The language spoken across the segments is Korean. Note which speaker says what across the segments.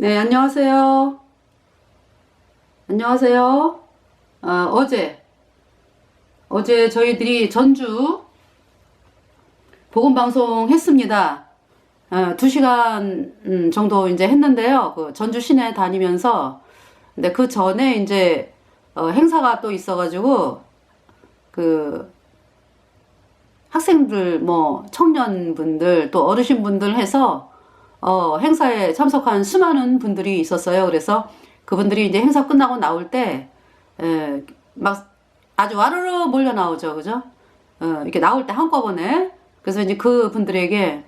Speaker 1: 네, 안녕하세요. 안녕하세요. 어제 저희들이 전주 복음방송 했습니다. 2시간 정도 이제 했는데요. 그 전주 시내 다니면서, 근데 그 전에 이제, 행사가 또 있어가지고, 그, 학생들, 뭐, 청년분들, 또 어르신분들 해서, 행사에 참석한 수많은 분들이 있었어요. 그래서 그분들이 이제 행사 끝나고 나올 때, 막 아주 와르르 몰려 나오죠. 그죠? 이렇게 나올 때 한꺼번에. 그래서 이제 그 분들에게,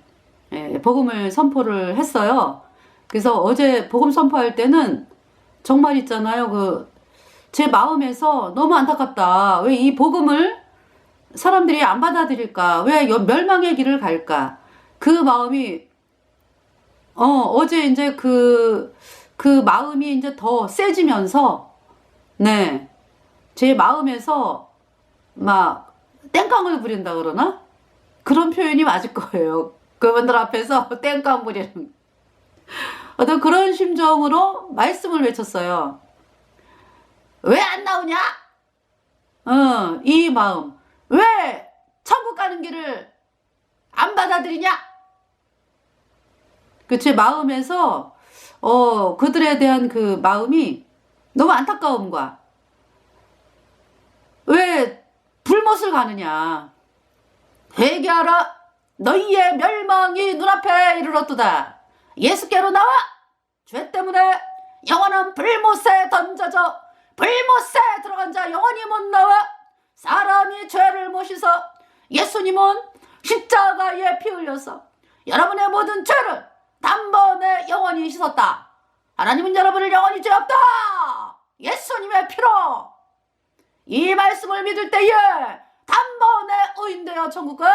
Speaker 1: 복음을 선포를 했어요. 그래서 어제 복음 선포할 때는 정말 있잖아요. 제 마음에서 너무 안타깝다. 왜 이 복음을 사람들이 안 받아들일까? 왜 멸망의 길을 갈까? 그 마음이 어제 이제 그 마음이 이제 더 세지면서, 네, 제 마음에서 막 땡깡을 부린다 그러나? 그런 표현이 맞을 거예요. 그분들 앞에서 땡깡 부리는. 어떤 그런 심정으로 말씀을 외쳤어요. 왜 안 나오냐? 이 마음. 왜 천국 가는 길을 안 받아들이냐? 제 마음에서 그들에 대한 그 마음이 너무 안타까움과 왜 불못을 가느냐. 회개하라. 너희의 멸망이 눈앞에 이르렀도다. 예수께로 나와. 죄 때문에 영원한 불못에 던져져 불못에 들어간 자 영원히 못 나와. 사람이 죄를 못 씻어 예수님은 십자가에 피 흘려서 여러분의 모든 죄를 단번에 영원히 씻었다. 하나님은 여러분을 영원히 죄 없다. 예수님의 피로. 이 말씀을 믿을 때에 단번에 의인되어 천국가.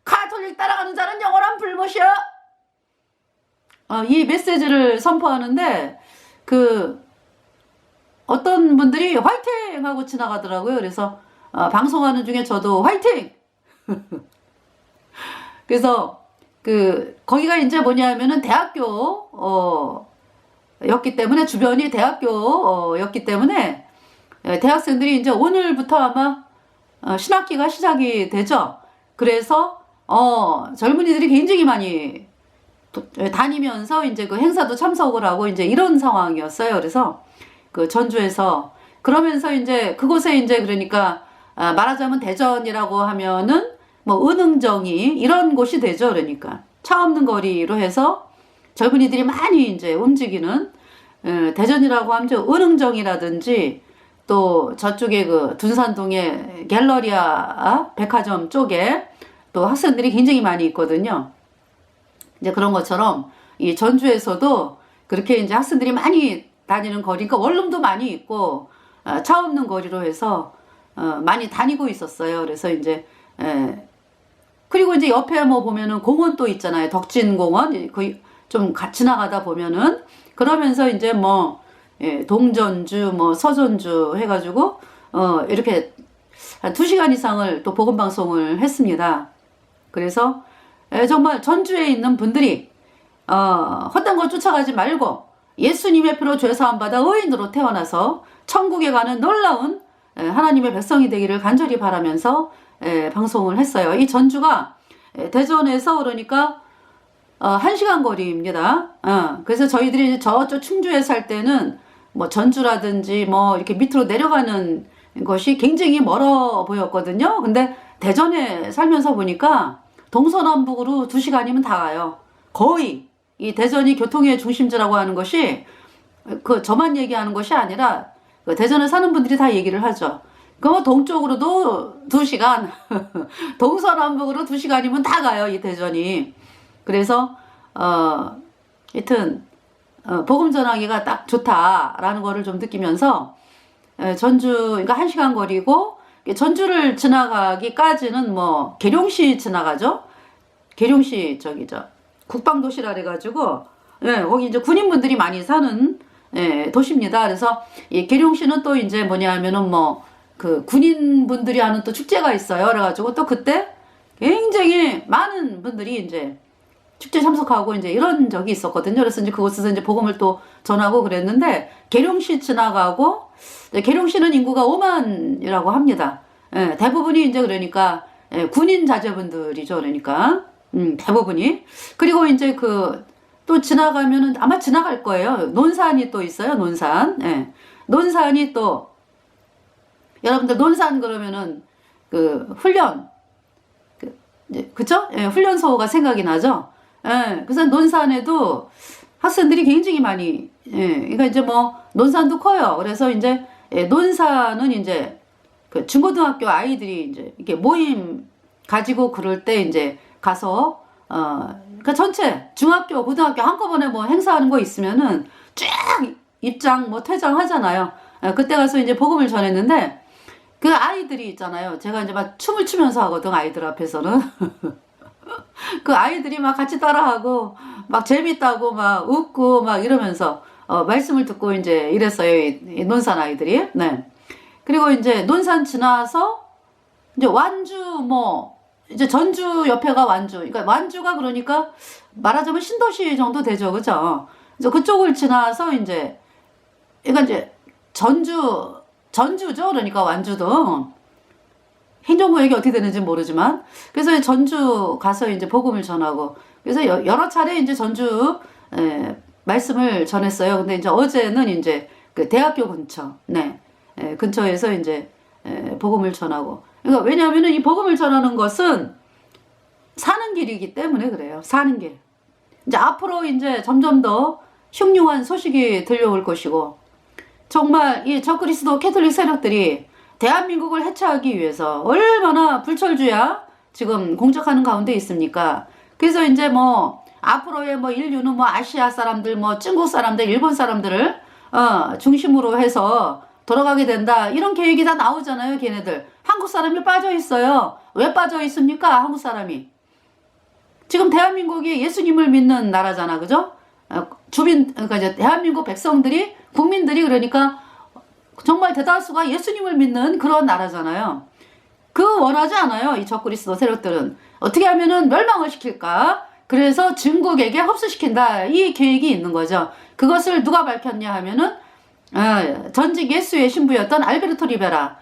Speaker 1: 가톨릭 따라가는 자는 영원한 불못이야. 이 메시지를 선포하는데 어떤 분들이 화이팅 하고 지나가더라고요. 그래서 방송하는 중에 저도 화이팅. 그래서 거기가 이제 뭐냐면은 였기 때문에, 주변이 였기 때문에, 대학생들이 이제 오늘부터 아마, 신학기가 시작이 되죠. 그래서, 젊은이들이 굉장히 많이 다니면서 이제 그 행사도 참석을 하고 이제 이런 상황이었어요. 그래서 전주에서, 그러면서 이제 그곳에 이제 그러니까, 말하자면 대전이라고 하면은 뭐 은흥정이 이런 곳이 되죠. 그러니까 차 없는 거리로 해서 젊은이들이 많이 이제 움직이는, 대전이라고 하면 은흥정이라든지 또 저쪽에 둔산동의 갤러리아 백화점 쪽에 또 학생들이 굉장히 많이 있거든요. 이제 그런 것처럼 이 전주에서도 그렇게 이제 학생들이 많이 다니는 거리니까 원룸도 많이 있고, 차 없는 거리로 해서 많이 다니고 있었어요. 그래서 이제 그리고 이제 옆에 뭐 보면은 공원 또 있잖아요. 덕진공원. 좀 지나가다 보면은, 그러면서 이제 뭐, 동전주, 뭐, 서전주 해가지고, 이렇게 한 2시간 이상을 또 복음방송을 했습니다. 그래서, 정말 전주에 있는 분들이, 헛된 거 쫓아가지 말고, 예수님의 피로 죄사함 받아 의인으로 태어나서 천국에 가는 놀라운 하나님의 백성이 되기를 간절히 바라면서 방송을 했어요. 이 전주가 대전에서 그러니까 1시간 거리입니다. 그래서 저희들이 이제 저쪽 충주에 살 때는 뭐 전주라든지 뭐 이렇게 밑으로 내려가는 것이 굉장히 멀어 보였거든요. 근데 대전에 살면서 보니까 동서남북으로 2시간이면 다 가요. 거의 이 대전이 교통의 중심지라고 하는 것이 저만 얘기하는 것이 아니라 대전에 사는 분들이 다 얘기를 하죠. 그럼 동쪽으로도 2시간, 동서남북으로 2시간이면 다 가요, 이 대전이. 그래서, 하여튼, 복음 전하기가 딱 좋다라는 거를 좀 느끼면서, 전주, 그러니까 1시간 거리고, 전주를 지나가기까지는 뭐, 계룡시 지나가죠? 계룡시, 국방도시라 그래가지고, 거기 이제 군인분들이 많이 사는, 도시입니다. 그래서, 이 계룡시는 또 이제 뭐냐 하면은 뭐, 군인분들이 하는 또 축제가 있어요. 그래가지고 또 그때 굉장히 많은 분들이 이제 축제 참석하고 이제 이런 적이 있었거든요. 그래서 이제 그곳에서 이제 복음을 또 전하고 그랬는데, 계룡시 지나가고, 계룡시는 인구가 5만이라고 합니다. 예, 대부분이 이제 그러니까, 예, 군인 자제분들이죠. 그러니까, 대부분이. 그리고 이제 또 지나가면은 아마 지나갈 거예요. 논산이 또 있어요. 논산. 예. 논산이 또, 여러분들 논산 그러면은 훈련, 그쵸? 예, 훈련소가 생각이 나죠? 예, 그래서 논산에도 학생들이 굉장히 많이, 예, 그러니까 이제 뭐, 논산도 커요. 그래서 이제, 예, 논산은 이제, 중고등학교 아이들이 이제, 이렇게 모임 가지고 그럴 때 이제 가서, 그러니까 전체, 중학교, 고등학교 한꺼번에 뭐 행사하는 거 있으면은 쫙 입장, 뭐 퇴장 하잖아요. 예, 그때 가서 이제 복음을 전했는데, 그 아이들이 있잖아요. 제가 이제 막 춤을 추면서 하거든, 아이들 앞에서는. 그 아이들이 막 같이 따라하고, 막 재밌다고 막 웃고 막 이러면서, 말씀을 듣고 이제 이랬어요. 이 논산 아이들이. 네. 그리고 이제 논산 지나서, 이제 완주 이제 전주 옆에가 완주. 그러니까 완주가 그러니까 말하자면 신도시 정도 되죠. 그죠? 그래서 그쪽을 지나서 이제, 그러니까 이제 전주죠. 그러니까 완주도. 행정구역이 어떻게 되는지 모르지만. 그래서 전주 가서 이제 복음을 전하고. 그래서 여러 차례 이제 전주, 말씀을 전했어요. 근데 이제 어제는 이제 그 대학교 근처, 네. 근처에서 이제, 복음을 전하고. 그러니까 왜냐하면은 이 복음을 전하는 것은 사는 길이기 때문에 그래요. 사는 길. 이제 앞으로 이제 점점 더 흉흉한 소식이 들려올 것이고, 정말 이 적그리스도 캐톨릭 세력들이 대한민국을 해체하기 위해서 얼마나 불철주야 지금 공작하는 가운데 있습니까? 그래서 이제 뭐 앞으로의 뭐 인류는 뭐 아시아 사람들, 뭐 중국 사람들, 일본 사람들을 중심으로 해서 돌아가게 된다. 이런 계획이 다 나오잖아요, 걔네들. 한국 사람이 빠져 있어요. 왜 빠져 있습니까? 한국 사람이. 지금 대한민국이 예수님을 믿는 나라잖아, 그죠? 그러니까 이제 대한민국 백성들이, 국민들이 그러니까 정말 대다수가 예수님을 믿는 그런 나라잖아요. 원하지 않아요, 이 적그리스도 세력들은. 어떻게 하면은 멸망을 시킬까? 그래서 중국에게 흡수시킨다. 이 계획이 있는 거죠. 그것을 누가 밝혔냐 하면은, 전직 예수의 신부였던 알베르토 리베라.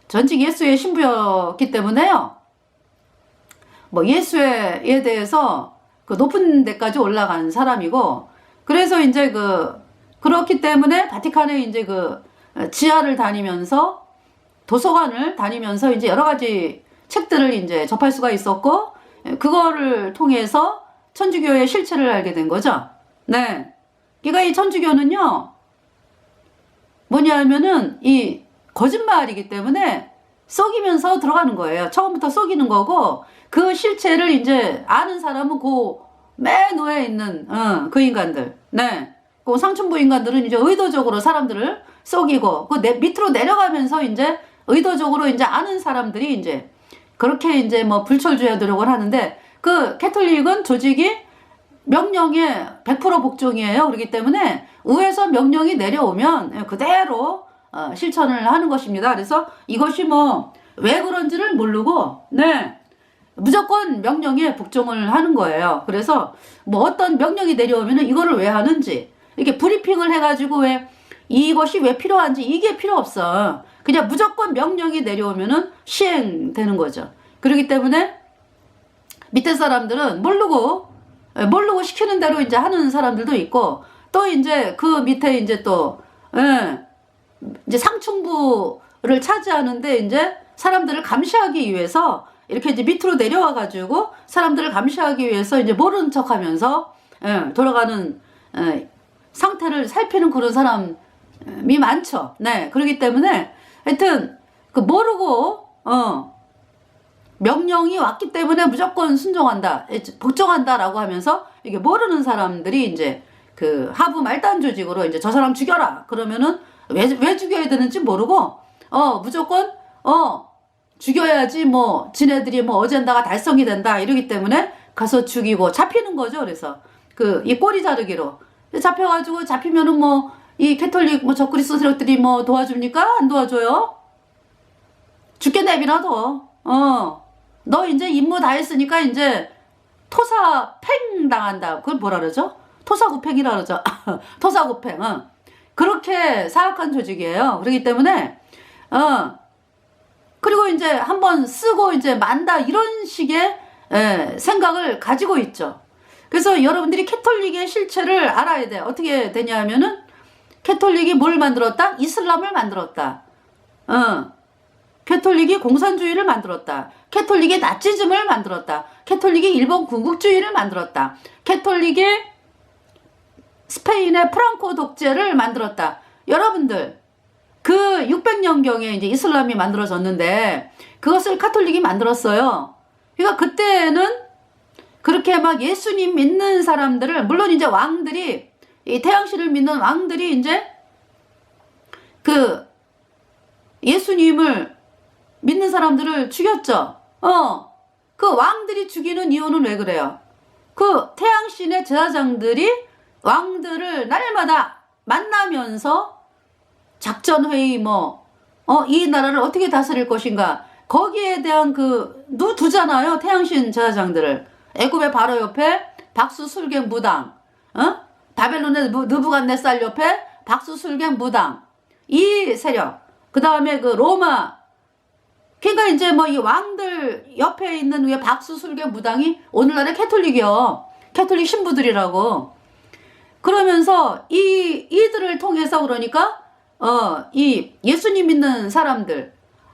Speaker 1: 전직 예수의 신부였기 때문에요. 뭐 예수에 대해서 높은 데까지 올라간 사람이고, 그래서 이제 그렇기 때문에 바티칸에 이제 지하를 다니면서, 도서관을 다니면서 이제 여러 가지 책들을 이제 접할 수가 있었고, 그거를 통해서 천주교의 실체를 알게 된 거죠. 네. 그러니까 이 천주교는요, 뭐냐 하면은 이 거짓말이기 때문에 속이면서 들어가는 거예요. 처음부터 속이는 거고, 그 실체를 이제 아는 사람은 맨 위에 있는, 그 인간들. 네. 그 상층부 인간들은 이제 의도적으로 사람들을 속이고, 밑으로 내려가면서 이제 의도적으로 이제 아는 사람들이 이제 그렇게 이제 뭐 불철주야 노력을 하는데, 캐톨릭은 조직이 명령에 100% 복종이에요. 그렇기 때문에 위에서 명령이 내려오면 그대로 실천을 하는 것입니다. 그래서 이것이 뭐 왜 그런지를 모르고, 네, 무조건 명령에 복종을 하는 거예요. 그래서 뭐 어떤 명령이 내려오면 이거를 왜 하는지 이렇게 브리핑을 해가지고 이것이 왜 필요한지 이게 필요 없어. 그냥 무조건 명령이 내려오면은 시행되는 거죠. 그렇기 때문에 밑에 사람들은 모르고 시키는 대로 이제 하는 사람들도 있고, 또 이제 그 밑에 이제 또, 이제 상층부를 차지하는데 이제 사람들을 감시하기 위해서 이렇게 이제 밑으로 내려와가지고 사람들을 감시하기 위해서 이제 모르는 척 하면서, 돌아가는, 상태를 살피는 그런 사람이 많죠. 네. 그렇기 때문에 하여튼, 모르고, 명령이 왔기 때문에 무조건 순종한다, 복종한다라고 하면서 이게 모르는 사람들이 이제 하부 말단 조직으로 이제 저 사람 죽여라. 그러면은 왜 죽여야 되는지 모르고, 무조건, 죽여야지 뭐, 지네들이 뭐 어젠다가 달성이 된다. 이러기 때문에 가서 죽이고 잡히는 거죠. 그래서 이 꼬리 자르기로. 잡혀가지고 잡히면은 뭐, 이 캐톨릭 뭐 적그리스도 세력들이 뭐 도와줍니까? 안 도와줘요? 죽게 내비놔둬. 너 이제 임무 다 했으니까 이제 토사팽 당한다. 그걸 뭐라 그러죠? 토사구팽이라 그러죠. 토사구팽. 그렇게 사악한 조직이에요. 그렇기 때문에 그리고 이제 한번 쓰고 이제 만다 이런 식의 생각을 가지고 있죠. 그래서 여러분들이 캐톨릭의 실체를 알아야 돼. 어떻게 되냐면은 캐톨릭이 뭘 만들었다? 이슬람을 만들었다. 캐톨릭이 공산주의를 만들었다. 캐톨릭이 나치즘을 만들었다. 캐톨릭이 일본 군국주의를 만들었다. 캐톨릭이 스페인의 프랑코 독재를 만들었다. 여러분들, 그 600년경에 이제 이슬람이 만들어졌는데 그것을 카톨릭이 만들었어요. 그러니까 그때는 그렇게 막 예수님 믿는 사람들을, 물론 이제 왕들이, 이 태양신을 믿는 왕들이 이제 그 예수님을 믿는 사람들을 죽였죠. 그 왕들이 죽이는 이유는 왜 그래요? 그 태양신의 제사장들이 왕들을 날마다 만나면서 작전회의 이 나라를 어떻게 다스릴 것인가, 거기에 대한 두잖아요. 태양신 제사장들을. 애굽의 바로 옆에 박수술객 무당, 바벨론의 느부갓네살 옆에 박수술객 무당, 이 세력, 그 다음에 그 로마, 그러니까 이제 이 왕들 옆에 있는 왜 박수술객 무당이 오늘날의 캐톨릭이요. 캐톨릭 신부들이라고. 그러면서 이들을 통해서, 그러니까 이 예수님 믿는 사람들,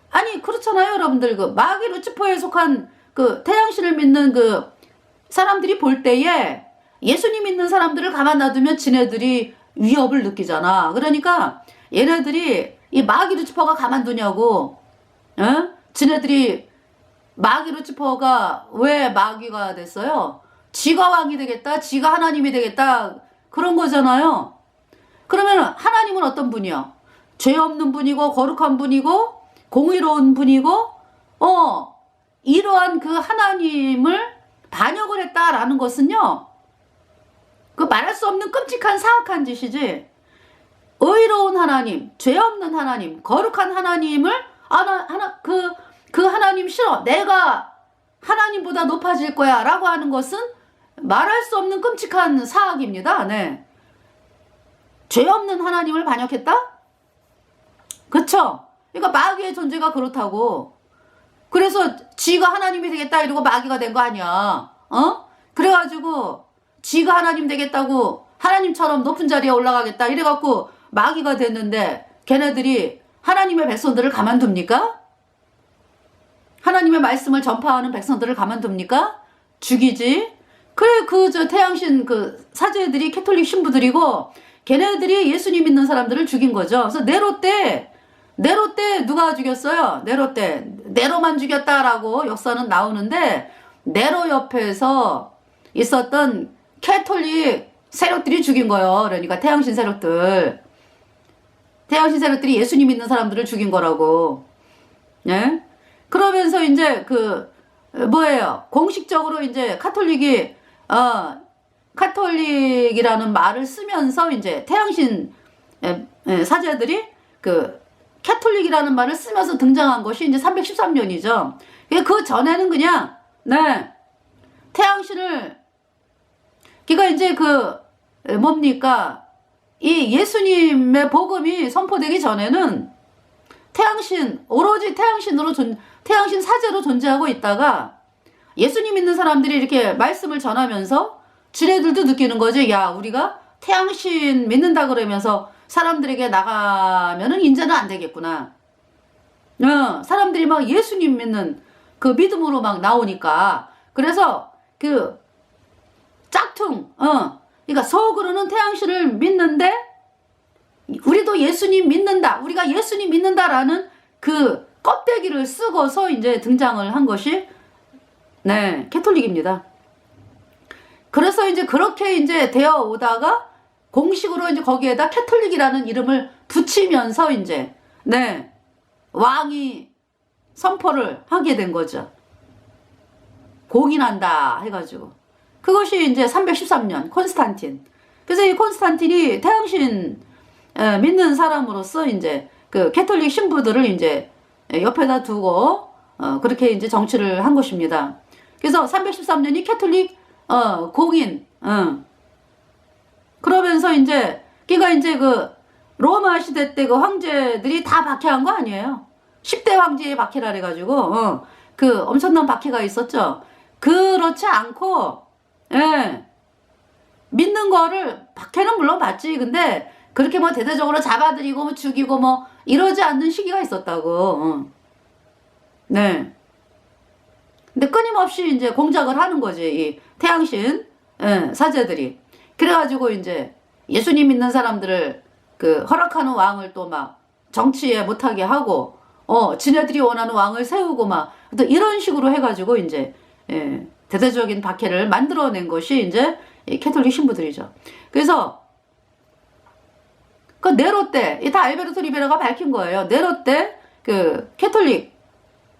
Speaker 1: 아니 그렇잖아요 여러분들. 그 마귀 루치퍼에 속한 그 태양신을 믿는 그 사람들이 볼 때에 예수님 믿는 사람들을 가만 놔두면 지네들이 위협을 느끼잖아. 그러니까 얘네들이 이 마귀 루치퍼가 가만두냐고. 지네들이 마귀 루치퍼가 왜 마귀가 됐어요? 지가 왕이 되겠다, 지가 하나님이 되겠다, 그런 거잖아요. 그러면 하나님은 어떤 분이요? 죄 없는 분이고 거룩한 분이고 공의로운 분이고 이러한 그 하나님을 반역을 했다라는 것은요, 그 말할 수 없는 끔찍한 사악한 짓이지. 의로운 하나님, 죄 없는 하나님, 거룩한 하나님을 그 하나님 싫어, 내가 하나님보다 높아질 거야 라고 하는 것은 말할 수 없는 끔찍한 사악입니다. 네. 죄 없는 하나님을 반역했다? 그쵸? 그러니까 마귀의 존재가 그렇다고. 그래서 지가 하나님이 되겠다 이러고 마귀가 된 거 아니야. 그래가지고 지가 하나님 되겠다고 하나님처럼 높은 자리에 올라가겠다 이래갖고 마귀가 됐는데, 걔네들이 하나님의 백성들을 가만둡니까? 하나님의 말씀을 전파하는 백성들을 가만둡니까? 죽이지. 그래, 태양신 사제들이 캐톨릭 신부들이고, 걔네들이 예수님 믿는 사람들을 죽인 거죠. 그래서 네로 때 누가 죽였어요? 네로 때. 네로만 죽였다라고 역사는 나오는데, 네로 옆에서 있었던 캐톨릭 세력들이 죽인 거예요. 그러니까 태양신 세력들이 예수님 믿는 사람들을 죽인 거라고. 예? 그러면서 이제 공식적으로 이제 카톨릭이라는 말을 쓰면서 이제 태양신 사제들이 캐톨릭이라는 말을 쓰면서 등장한 것이 이제 313년이죠. 그 전에는 그냥, 네, 태양신을, 그러니까 이제 이 예수님의 복음이 선포되기 전에는 오로지 태양신 사제로 존재하고 있다가, 예수님 믿는 사람들이 이렇게 말씀을 전하면서 지네들도 느끼는 거지. 야, 우리가 태양신 믿는다 그러면서 사람들에게 나가면은 이제는 안 되겠구나. 사람들이 막 예수님 믿는 그 믿음으로 막 나오니까. 그래서 짝퉁, 그러니까 속으로는 태양신을 믿는데, 우리도 예수님 믿는다, 우리가 예수님 믿는다라는 그 껍데기를 쓰고서 이제 등장을 한 것이, 네, 캐톨릭입니다. 그래서 이제 그렇게 이제 되어 오다가 공식으로 이제 거기에다 캐톨릭이라는 이름을 붙이면서 이제, 네, 왕이 선포를 하게 된 거죠. 공인한다 해가지고. 그것이 이제 313년 콘스탄틴. 그래서 이 콘스탄틴이 태양신 믿는 사람으로서 이제 캐톨릭 신부들을 이제 옆에다 두고 그렇게 이제 정치를 한 것입니다. 그래서 313년이 캐톨릭 공인, 그러면서 이제, 그니까 이제 그, 로마 시대 때 그 황제들이 다 박해한 거 아니에요. 10대 황제의 박해라 해가지고, 그 엄청난 박해가 있었죠. 그렇지 않고, 예, 믿는 거를, 박해는 물론 받지. 근데, 그렇게 뭐 대대적으로 잡아들이고, 뭐 죽이고, 뭐, 이러지 않는 시기가 있었다고, 네. 근데 끊임없이 이제 공작을 하는 거지, 이 태양신, 사제들이. 그래가지고 이제 예수님 믿는 사람들을 그 허락하는 왕을 또 막 정치에 못하게 하고, 지네들이 원하는 왕을 세우고 막, 또 이런 식으로 해가지고 이제, 대대적인 박해를 만들어낸 것이 이제 이 캐톨릭 신부들이죠. 그래서, 그 네로 때, 이 다 알베르토 리베라가 밝힌 거예요. 네로 때, 그 캐톨릭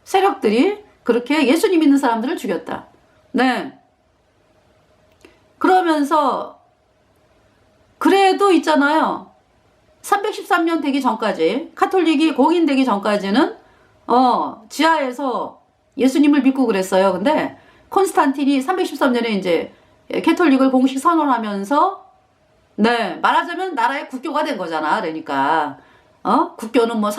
Speaker 1: 세력들이 그렇게 예수님 믿는 사람들을 죽였다. 네. 그러면서, 그래도 있잖아요. 313년 되기 전까지, 카톨릭이 공인되기 전까지는, 지하에서 예수님을 믿고 그랬어요. 근데, 콘스탄틴이 313년에 이제, 캐톨릭을 공식 선언하면서, 네, 말하자면 나라의 국교가 된 거잖아. 그러니까, 국교는 뭐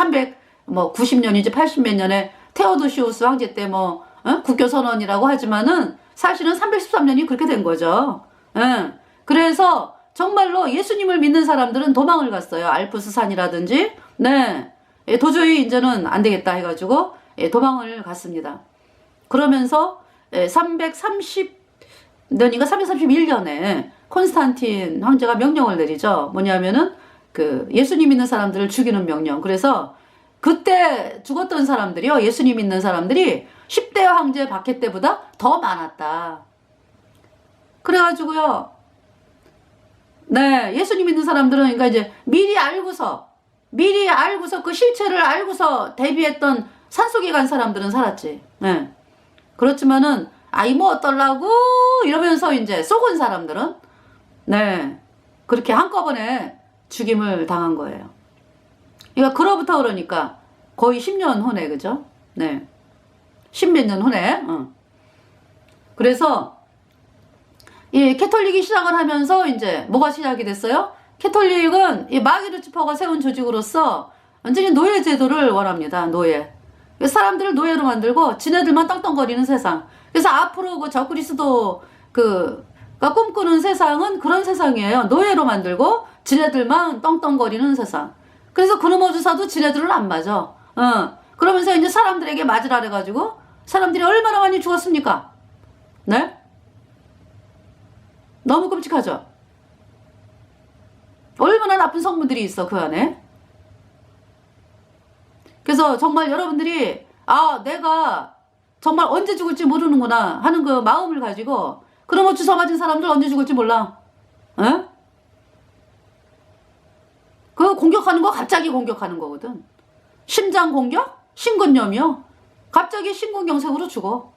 Speaker 1: 90년이지 80 몇 년에 테오도시우스 황제 때 뭐, 국교 선언이라고 하지만은, 사실은 313년이 그렇게 된 거죠. 그래서, 정말로 예수님을 믿는 사람들은 도망을 갔어요. 알프스 산이라든지. 네. 도저히 이제는 안 되겠다 해가지고 도망을 갔습니다. 그러면서 330년인가 331년에 콘스탄틴 황제가 명령을 내리죠. 뭐냐면은 그 예수님 믿는 사람들을 죽이는 명령. 그래서 그때 죽었던 사람들이요. 예수님 믿는 사람들이 10대 황제 박해 때보다 더 많았다. 그래가지고요. 네, 예수님 믿는 사람들은, 그러니까 이제 미리 알고서 그 실체를 알고서 대비했던 산속에 간 사람들은 살았지. 네. 그렇지만은, 아이 뭐 어떨라고? 이러면서 이제 쏘은 사람들은, 네, 그렇게 한꺼번에 죽임을 당한 거예요. 그러니까, 그러니까, 거의 10년 후네, 그죠? 네. 10몇 년 후네. 그래서, 이 캐톨릭이 시작을 하면서 이제 뭐가 시작이 됐어요? 캐톨릭은 이 마기 루치퍼가 세운 조직으로서 완전히 노예 제도를 원합니다. 노예. 사람들을 노예로 만들고 지네들만 떵떵거리는 세상. 그래서 앞으로 그 저그리스도 가 꿈꾸는 세상은 그런 세상이에요. 노예로 만들고 지네들만 떵떵거리는 세상. 그래서 그놈의 주사도 지네들은 안 맞아. 그러면서 이제 사람들에게 맞으라 그래가지고 사람들이 얼마나 많이 죽었습니까? 네? 너무 끔찍하죠? 얼마나 나쁜 성분들이 있어, 그 안에. 그래서 정말 여러분들이, 내가 정말 언제 죽을지 모르는구나 하는 그 마음을 가지고, 그러면 주사 맞은 사람들 언제 죽을지 몰라. 에? 그 공격하는 거 갑자기 공격하는 거거든. 심장 공격? 심근염이요. 갑자기 심근경색으로 죽어.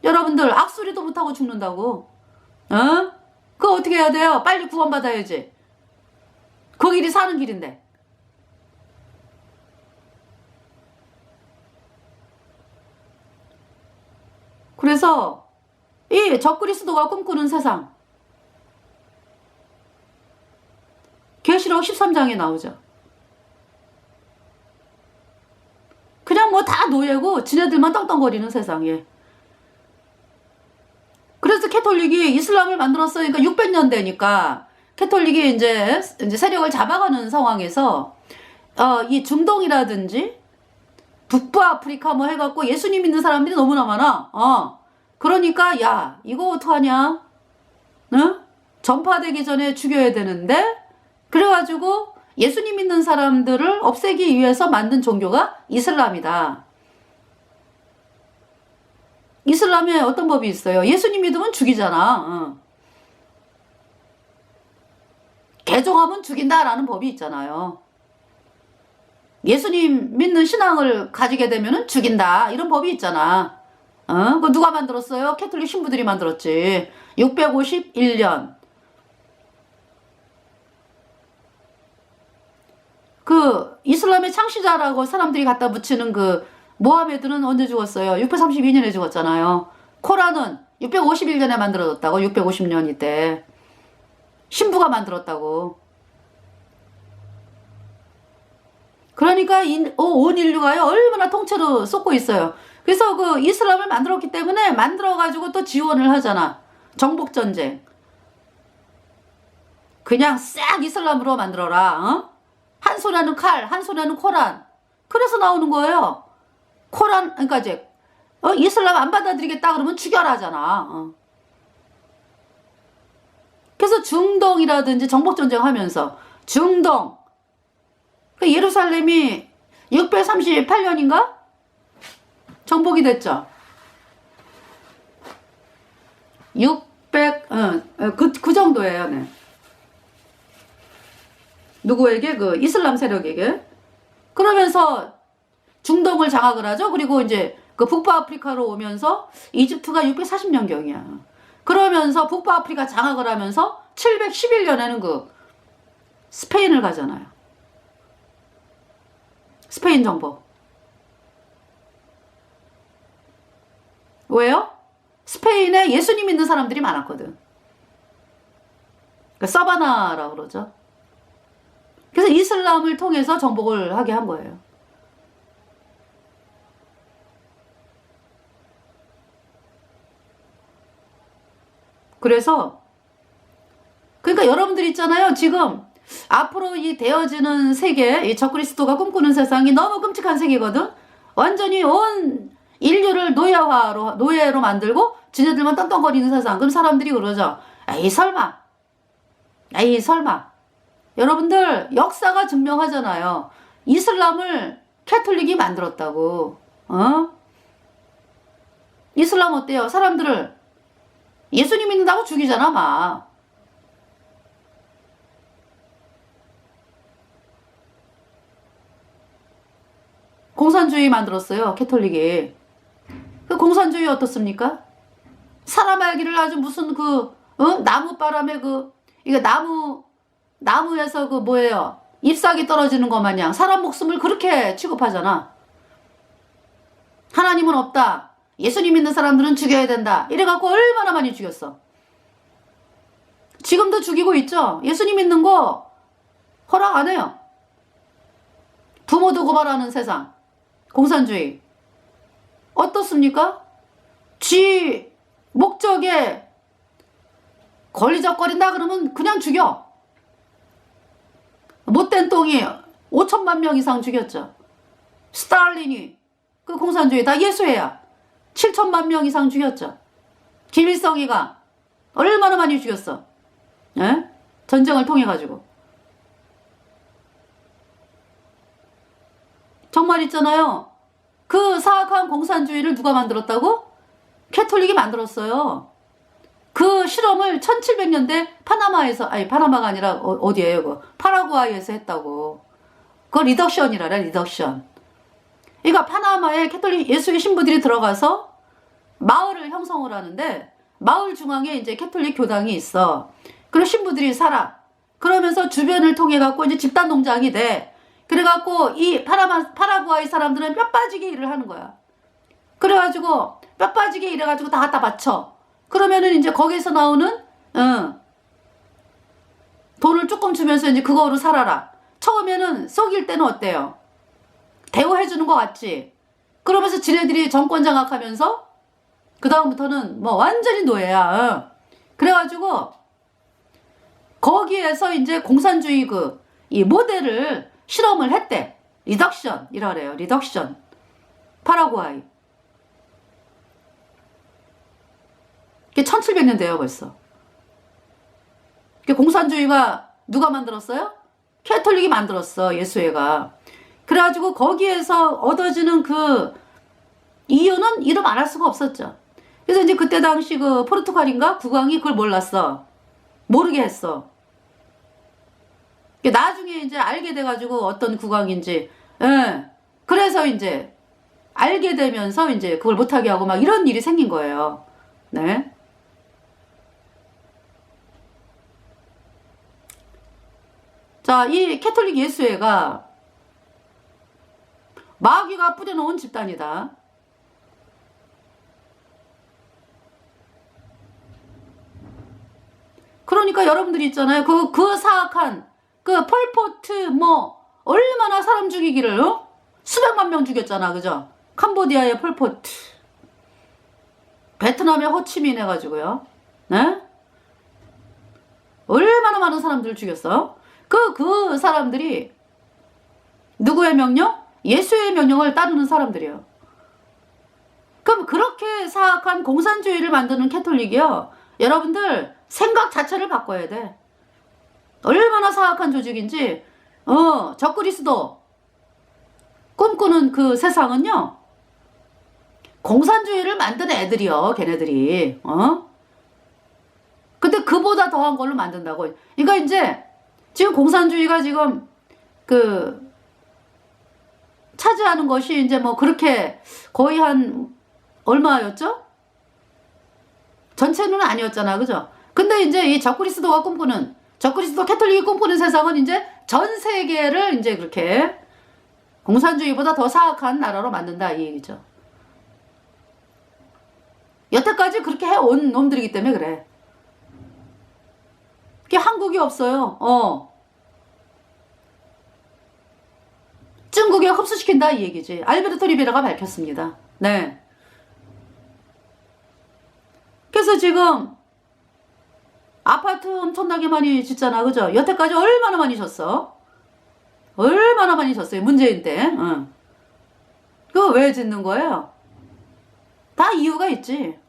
Speaker 1: 여러분들 악소리도 못하고 죽는다고. 그거 어떻게 해야 돼요? 빨리 구원받아야지. 그 길이 사는 길인데. 그래서 이 적그리스도가 꿈꾸는 세상. 계시록 13장에 나오죠. 그냥 뭐 다 노예고 지네들만 떵떵거리는 세상에. 그래서 캐톨릭이 이슬람을 만들었어요. 그러니까 600년 되니까 캐톨릭이 이제 세력을 잡아가는 상황에서 이 중동이라든지 북부 아프리카 뭐 해갖고 예수님 믿는 사람들이 너무나 많아. 그러니까 야 이거 어떡하냐? 응? 전파되기 전에 죽여야 되는데 그래가지고 예수님 믿는 사람들을 없애기 위해서 만든 종교가 이슬람이다. 이슬람에 어떤 법이 있어요? 예수님 믿으면 죽이잖아. 개종하면 죽인다라는 법이 있잖아요. 예수님 믿는 신앙을 가지게 되면 죽인다. 이런 법이 있잖아. 그거 누가 만들었어요? 캐톨릭 신부들이 만들었지. 651년. 그 이슬람의 창시자라고 사람들이 갖다 붙이는 그 모하메드는 언제 죽었어요? 632년에 죽었잖아요. 코란은 651년에 만들어졌다고. 650년 이때 신부가 만들었다고. 그러니까 온 인류가요 얼마나 통째로 쏟고 있어요. 그래서 그 이슬람을 만들었기 때문에 만들어가지고 또 지원을 하잖아. 정복전쟁. 그냥 싹 이슬람으로 만들어라. 어? 한 손에는 칼, 한 손에는 코란. 그래서 나오는 거예요. 코란, 그러니까 이제 이슬람 안 받아들이겠다 그러면 죽여라 하잖아. 그래서 중동이라든지 정복전쟁 하면서 중동, 그 예루살렘이 638년인가? 정복이 됐죠. 600, 그 정도예요. 네. 누구에게? 그 이슬람 세력에게. 그러면서 중동을 장악을 하죠. 그리고 이제 그 북부아프리카로 오면서 이집트가 640년경이야. 그러면서 북부아프리카 장악을 하면서 711년에는 그 스페인을 가잖아요. 스페인 정복. 왜요? 스페인에 예수님 믿는 사람들이 많았거든. 그러니까 사바나라고 그러죠. 그래서 이슬람을 통해서 정복을 하게 한 거예요. 그래서 그러니까 여러분들 있잖아요. 지금 앞으로 이 되어지는 세계, 이 적그리스도가 꿈꾸는 세상이 너무 끔찍한 세계거든. 완전히 온 인류를 노예로 만들고 지네들만 떵떵거리는 세상. 그럼 사람들이 그러죠. 에이 설마. 에이 설마. 여러분들 역사가 증명하잖아요. 이슬람을 캐톨릭이 만들었다고. 이슬람 어때요? 사람들을 예수님 믿는다고 죽이잖아 막. 공산주의 만들었어요. 캐톨릭이. 그 공산주의 어떻습니까? 사람 알기를 아주 무슨 나무바람에 이거 나무에서 뭐예요? 잎사귀 떨어지는 것 마냥 사람 목숨을 그렇게 취급하잖아. 하나님은 없다. 예수님 믿는 사람들은 죽여야 된다. 이래갖고 얼마나 많이 죽였어. 지금도 죽이고 있죠. 예수님 믿는 거 허락 안 해요. 부모도 고발하는 세상. 공산주의. 어떻습니까? 쥐 목적에 걸리적거린다 그러면 그냥 죽여. 못된 똥이 5천만 명 이상 죽였죠. 스탈린이 그 공산주의 다 예수애야. 7천만 명 이상 죽였죠. 김일성이가 얼마나 많이 죽였어. 에? 전쟁을 통해 가지고. 정말 있잖아요. 그 사악한 공산주의를 누가 만들었다고? 캐톨릭이 만들었어요. 그 실험을 1700년대 파나마가 아니라 어디예요? 파라과이에서 했다고. 그거 리덕션이라래, 리덕션. 그러니까 파나마에 캐톨릭 예수교 신부들이 들어가서 마을을 형성을 하는데 마을 중앙에 이제 캐톨릭 교당이 있어. 그리고 신부들이 살아. 그러면서 주변을 통해 갖고 이제 집단 농장이 돼. 그래갖고 이 파라과이 사람들은 뼈 빠지게 일을 하는 거야. 그래가지고 뼈 빠지게 일해가지고 다 갖다 바쳐. 그러면은 이제 거기서 나오는 돈을 조금 주면서 이제 그거로 살아라. 처음에는 속일 때는 어때요? 대우해주는 것 같지? 그러면서 지네들이 정권 장악하면서 그 다음부터는 뭐 완전히 노예야. 그래가지고 거기에서 이제 공산주의 이 모델을 실험을 했대. 리덕션이라 그래요. 리덕션. 파라과이. 이게 1700년 돼요 벌써. 공산주의가 누가 만들었어요? 캐톨릭이 만들었어. 예수회가. 그래가지고 거기에서 얻어지는 그 이유는 이루 말할 수가 없었죠. 그래서 이제 그때 당시 포르투갈인가 국왕이 그걸 몰랐어. 모르게 했어. 나중에 이제 알게 돼가지고 어떤 국왕인지, 그래서 이제 알게 되면서 이제 그걸 못하게 하고 막 이런 일이 생긴 거예요. 네. 자, 이 캐톨릭 예수회가 마귀가 뿌려놓은 집단이다. 그러니까 여러분들이 있잖아요. 그 사악한 그 폴포트 뭐 얼마나 사람 죽이기를 수백만 명 죽였잖아. 그죠? 캄보디아의 폴포트, 베트남의 호치민 해가지고요. 네? 얼마나 많은 사람들을 죽였어? 그 사람들이 누구의 명령? 예수의 명령을 따르는 사람들이요. 그럼 그렇게 사악한 공산주의를 만드는 캐톨릭이요. 여러분들 생각 자체를 바꿔야 돼. 얼마나 사악한 조직인지. 적그리스도 꿈꾸는 그 세상은요. 공산주의를 만든 애들이요. 걔네들이. 근데 그보다 더한 걸로 만든다고. 그러니까 이제 지금 공산주의가 지금 차지하는 것이 이제 뭐 그렇게 거의 한 얼마였죠? 전체는 아니었잖아. 그죠? 근데 이제 이 적그리스도 캐톨릭이 꿈꾸는 세상은 이제 전 세계를 이제 그렇게 공산주의보다 더 사악한 나라로 만든다 이 얘기죠. 여태까지 그렇게 해온 놈들이기 때문에 그래. 그게 한국이 없어요. 중국에 흡수시킨다 이 얘기지. 알베르토 리베라가 밝혔습니다. 네. 그래서 지금 아파트 엄청나게 많이 짓잖아. 그죠? 여태까지 얼마나 많이 졌어? 얼마나 많이 졌어요. 문재인 때. 그거 왜 짓는 거예요? 다 이유가 있지.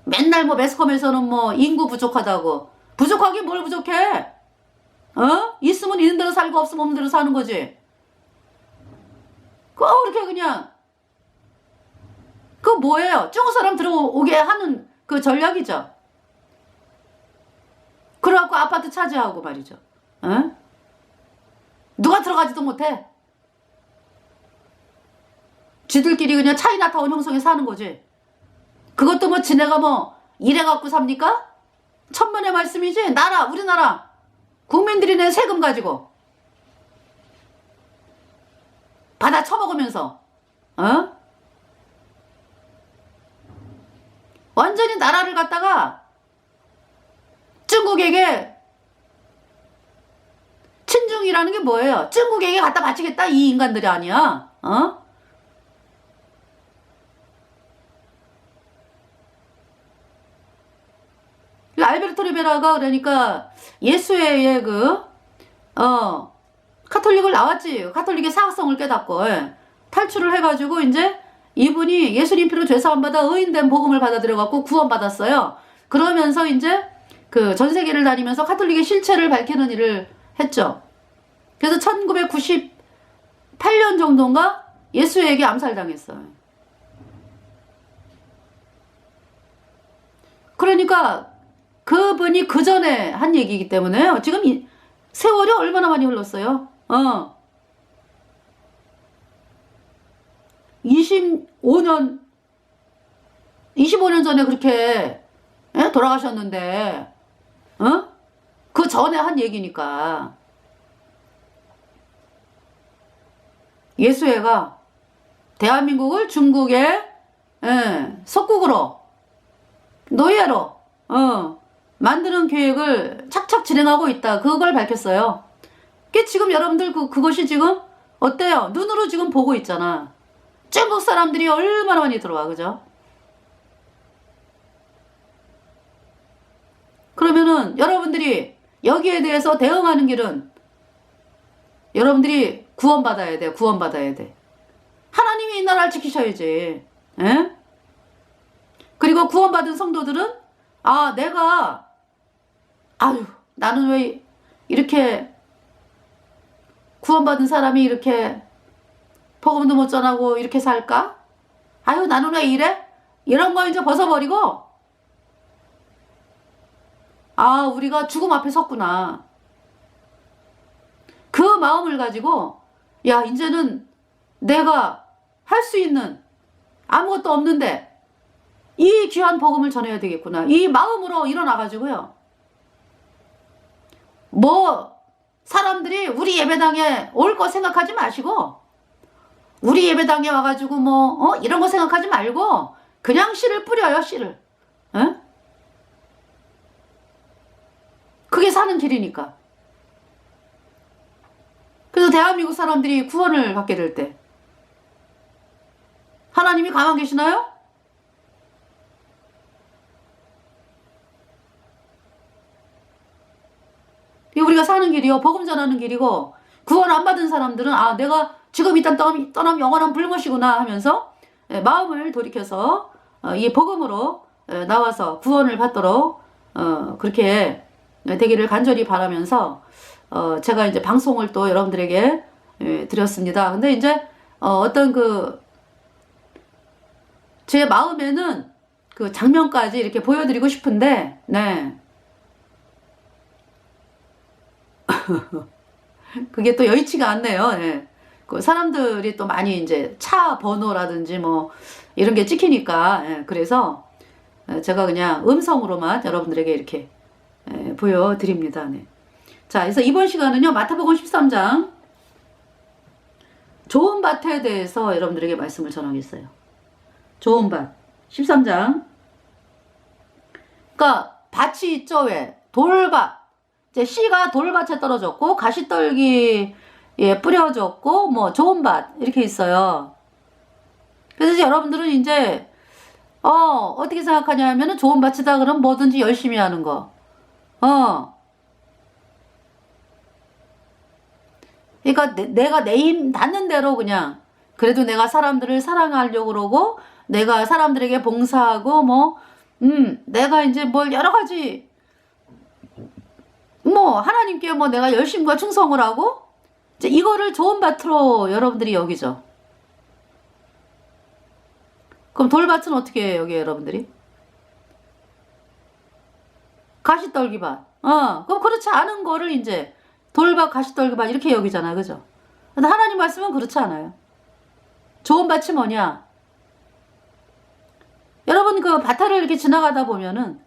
Speaker 1: 맨날 뭐 매스컴에서는 뭐 인구 부족하다고. 부족하게 뭘 부족해? 있으면 있는 대로 살고 없으면 없는 대로 사는 거지. 그렇게 그냥 그거 뭐예요? 중국 사람 들어오게 하는 그 전략이죠. 그래갖고 아파트 차지하고 말이죠. 누가 들어가지도 못해. 쥐들끼리 그냥 차이나타운 형성에 사는 거지. 그것도 뭐 지네가 뭐 이래갖고 삽니까? 천만의 말씀이지. 우리나라 국민들이 낸 세금 가지고 받아 처먹으면서 완전히 나라를 갖다가 중국에게 친중이라는 게 뭐예요? 중국에게 갖다 바치겠다 이 인간들이 아니야. 알베르토 리베라가 그러니까 예수의 카톨릭을 나왔지. 카톨릭의 사악성을 깨닫고 탈출을 해가지고 이제 이분이 예수님 피로 죄사함받아 의인된 복음을 받아들여갖고 구원받았어요. 그러면서 이제 그 전 세계를 다니면서 카톨릭의 실체를 밝히는 일을 했죠. 그래서 1998년 정도인가 예수에게 암살당했어요. 그러니까 그분이 그 전에 한 얘기이기 때문에요. 지금 세월이 얼마나 많이 흘렀어요. 25년 전에 그렇게 돌아가셨는데 그 전에 한 얘기니까. 예수회가 대한민국을 중국의 속국으로 노예로 만드는 계획을 착착 진행하고 있다. 그걸 밝혔어요. 지금 여러분들 그것이 지금 어때요? 눈으로 지금 보고 있잖아. 중국 사람들이 얼마나 많이 들어와. 그죠? 그러면은 여러분들이 여기에 대해서 대응하는 길은 여러분들이 구원받아야 돼. 구원받아야 돼. 하나님이 이 나라를 지키셔야지. 에? 그리고 구원받은 성도들은 나는 왜 이렇게 구원받은 사람이 이렇게 복음도 못 전하고 이렇게 살까? 나는 왜 이래? 이런 거 이제 벗어버리고 우리가 죽음 앞에 섰구나. 그 마음을 가지고 이제는 내가 할 수 있는 아무것도 없는데 이 귀한 복음을 전해야 되겠구나. 이 마음으로 일어나가지고요. 사람들이 우리 예배당에 올 거 생각하지 마시고 우리 예배당에 와가지고 이런 거 생각하지 말고 그냥 씨를 뿌려요. 씨를. 그게 사는 길이니까. 그래서 대한민국 사람들이 구원을 받게 될 때 하나님이 가만 계시나요? 이게 우리가 사는 길이요, 복음 전하는 길이고, 구원 안 받은 사람들은 내가 지금 일단 떠나면 영원한 불못이구나 하면서 마음을 돌이켜서 이 복음으로 나와서 구원을 받도록 그렇게 되기를 간절히 바라면서 제가 이제 방송을 또 여러분들에게 드렸습니다. 근데 이제 어떤 제 마음에는 그 장면까지 이렇게 보여드리고 싶은데, 네. 그게 또 여의치가 않네요. 네. 그 사람들이 또 많이 이제 차 번호라든지 뭐 이런 게 찍히니까, 그래서 제가 그냥 음성으로만 여러분들에게 이렇게 보여드립니다. 네. 자, 그래서 이번 시간은요, 마태복음 13장 좋은 밭에 대해서 여러분들에게 말씀을 전하겠어요. 좋은 밭 13장. 그러니까 밭이 있죠. 왜? 돌밭. 이제 씨가 돌밭에 떨어졌고 가시떨기에 뿌려졌고 뭐 좋은 밭 이렇게 있어요. 그래서 이제 여러분들은 이제 어떻게 생각하냐 하면은 좋은 밭이다 그러면 뭐든지 열심히 하는 거. 그러니까 내가 내 힘 닿는 대로 그냥 그래도 내가 사람들을 사랑하려고 그러고 내가 사람들에게 봉사하고 뭐 내가 이제 뭘 여러 가지 뭐 하나님께 뭐 내가 열심과 충성을 하고 이제 이거를 좋은 밭으로 여러분들이 여기죠. 그럼 돌밭은 어떻게 해요, 여기 여러분들이? 가시떨기밭. 그럼 그렇지 않은 거를 이제 돌밭, 가시떨기밭 이렇게 여기잖아, 그죠? 근데 하나님 말씀은 그렇지 않아요. 좋은 밭이 뭐냐? 여러분 그 밭을 이렇게 지나가다 보면은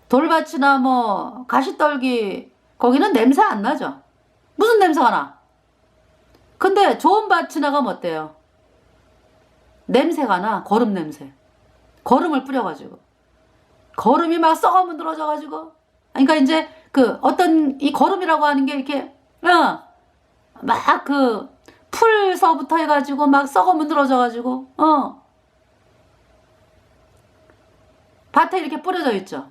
Speaker 1: 돌밭이나 뭐 가시떨기 거기는 냄새 안 나죠? 무슨 냄새가 나? 근데 좋은 밭 지나가면 어때요? 냄새가 나. 거름 냄새. 거름을 뿌려가지고 거름이 막 썩어 문드러져가지고 그러니까 이제 그 어떤 이 거름이라고 하는 게 이렇게 막 그 풀서부터 해가지고 막 썩어 문드러져가지고 밭에 이렇게 뿌려져 있죠.